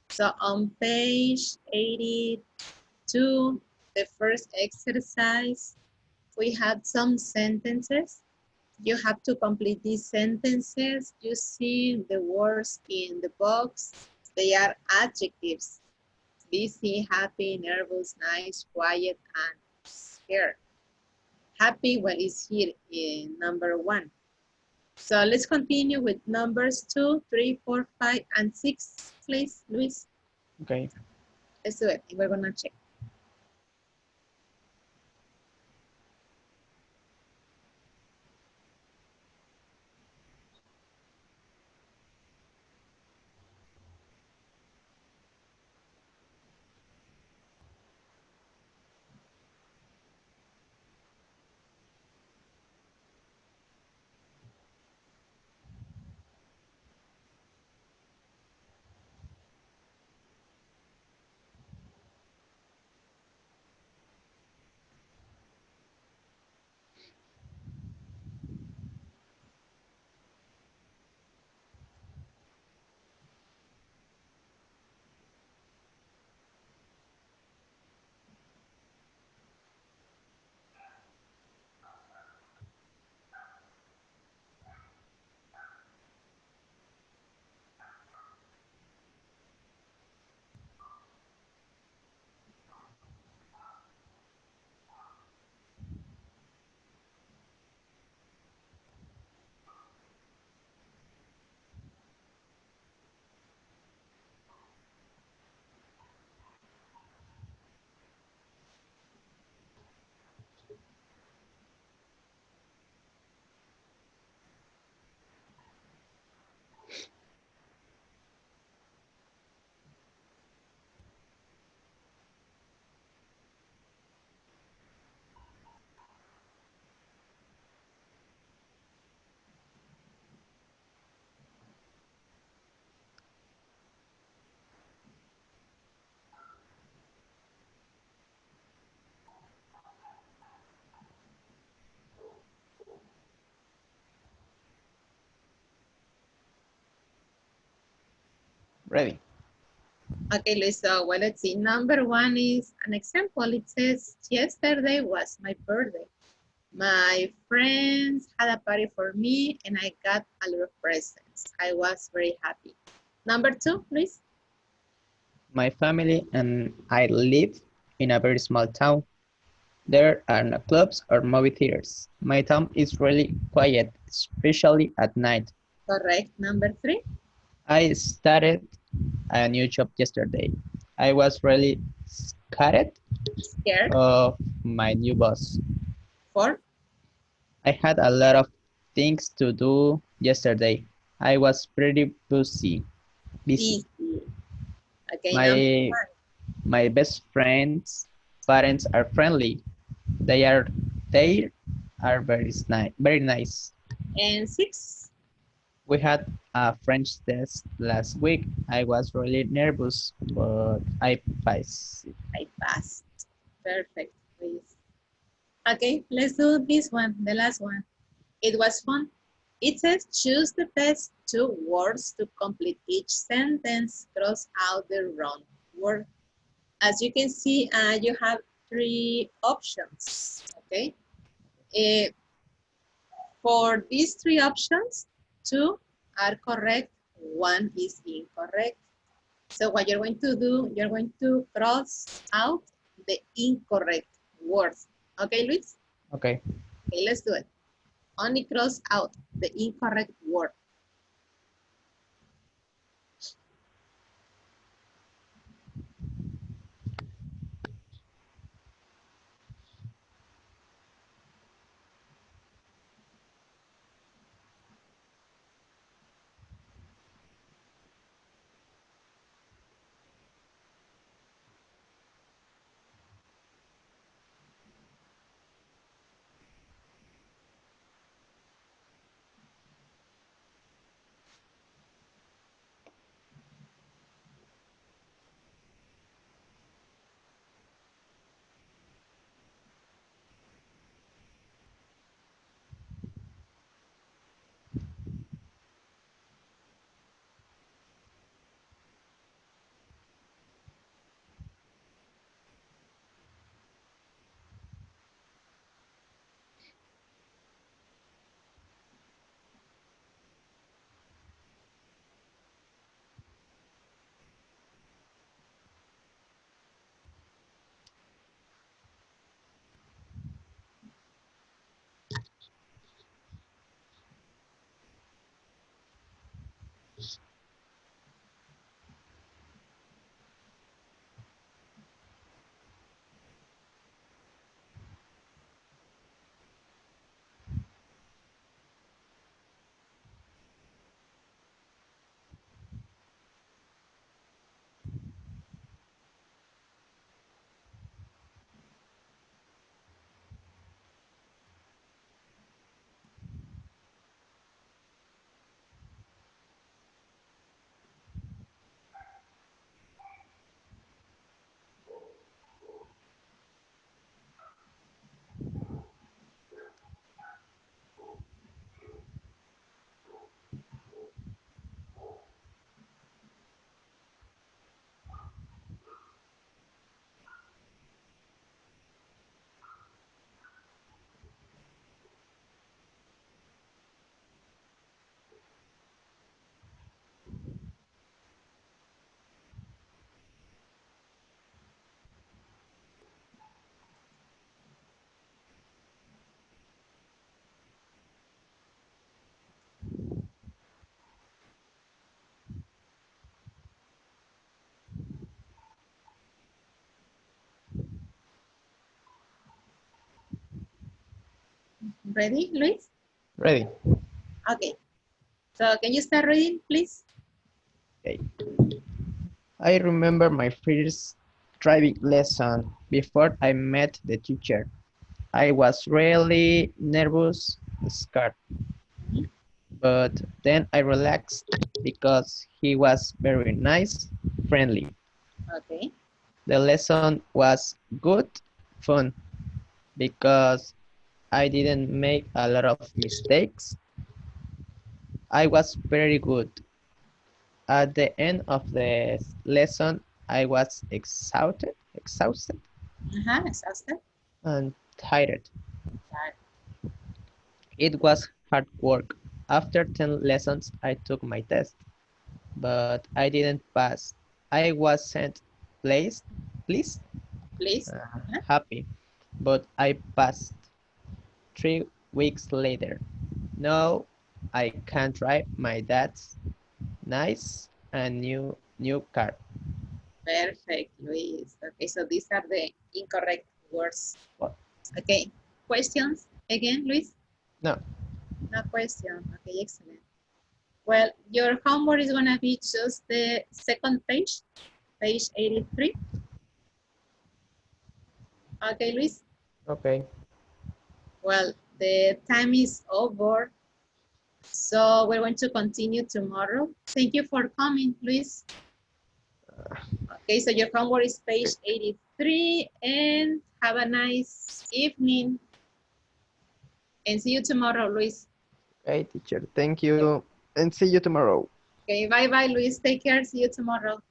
So on page 82, the first exercise, we have some sentences. You have to complete these sentences. You see the words in the box. They are adjectives. Busy, happy, nervous, nice, quiet, and scared. Happy, well, is here in number 1. So let's continue with numbers 2, 3, 4, 5, and 6, please, Luis. Okay. Let's do it. We're gonna check. Ready. Okay, Luis, so well, let's see. Number one is an example. It says, yesterday was my birthday. My friends had a party for me and I got a lot of presents. I was very happy. Number two, please. My family and I live in a very small town. There are no clubs or movie theaters. My town is really quiet, especially at night. Correct. Number three. I started a new job yesterday. I was really scared Scared. of my new boss. Four. I had a lot of things to do yesterday. I was pretty busy. Busy. Okay, number My one. my best friend's parents are friendly. They are very nice. And six. We had a French test last week. I was really nervous, but I passed. I passed. Perfect, please. Okay, let's do this one, the last one. It was fun. It says choose the best two words to complete each sentence. Cross out the wrong word. As you can see, you have three options, okay? Uh, for these three options, two are correct, one is incorrect. So what you're going to do, you're going to cross out the incorrect words. Okay, Luis? Okay. Okay, let's do it. Only cross out the incorrect word. Ready, Luis? Ready. Okay. So can you start reading, please? Okay. I remember my first driving lesson before I met the teacher. I was really nervous, scared, but then I relaxed because he was very nice, friendly. Okay. The lesson was good, fun, because I didn't make a lot of mistakes. I was very good At the end of the lesson, I was exhausted Exhausted. and tired. Right. It was hard work. After 10 lessons, I took my test, but I didn't pass. I wasn't pleased, pleased, Please. happy, but I passed 3 weeks later. Now I can drive my dad's nice and new car. Perfect, Luis. Okay, so these are the incorrect words. What? Okay, questions again, Luis? No. No question. Okay, excellent. Well, your homework is gonna be just the second page, page 83. Okay, Luis? Okay. Well, the time is over. So we're going to continue tomorrow. Thank you for coming, Luis. Okay, so your homework is page 83 and have a nice evening. And see you tomorrow, Luis. Okay, teacher. Thank you. And see you tomorrow. Okay, bye-bye, Luis. Take care. See you tomorrow.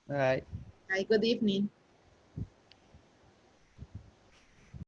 Bye. Bye, good evening.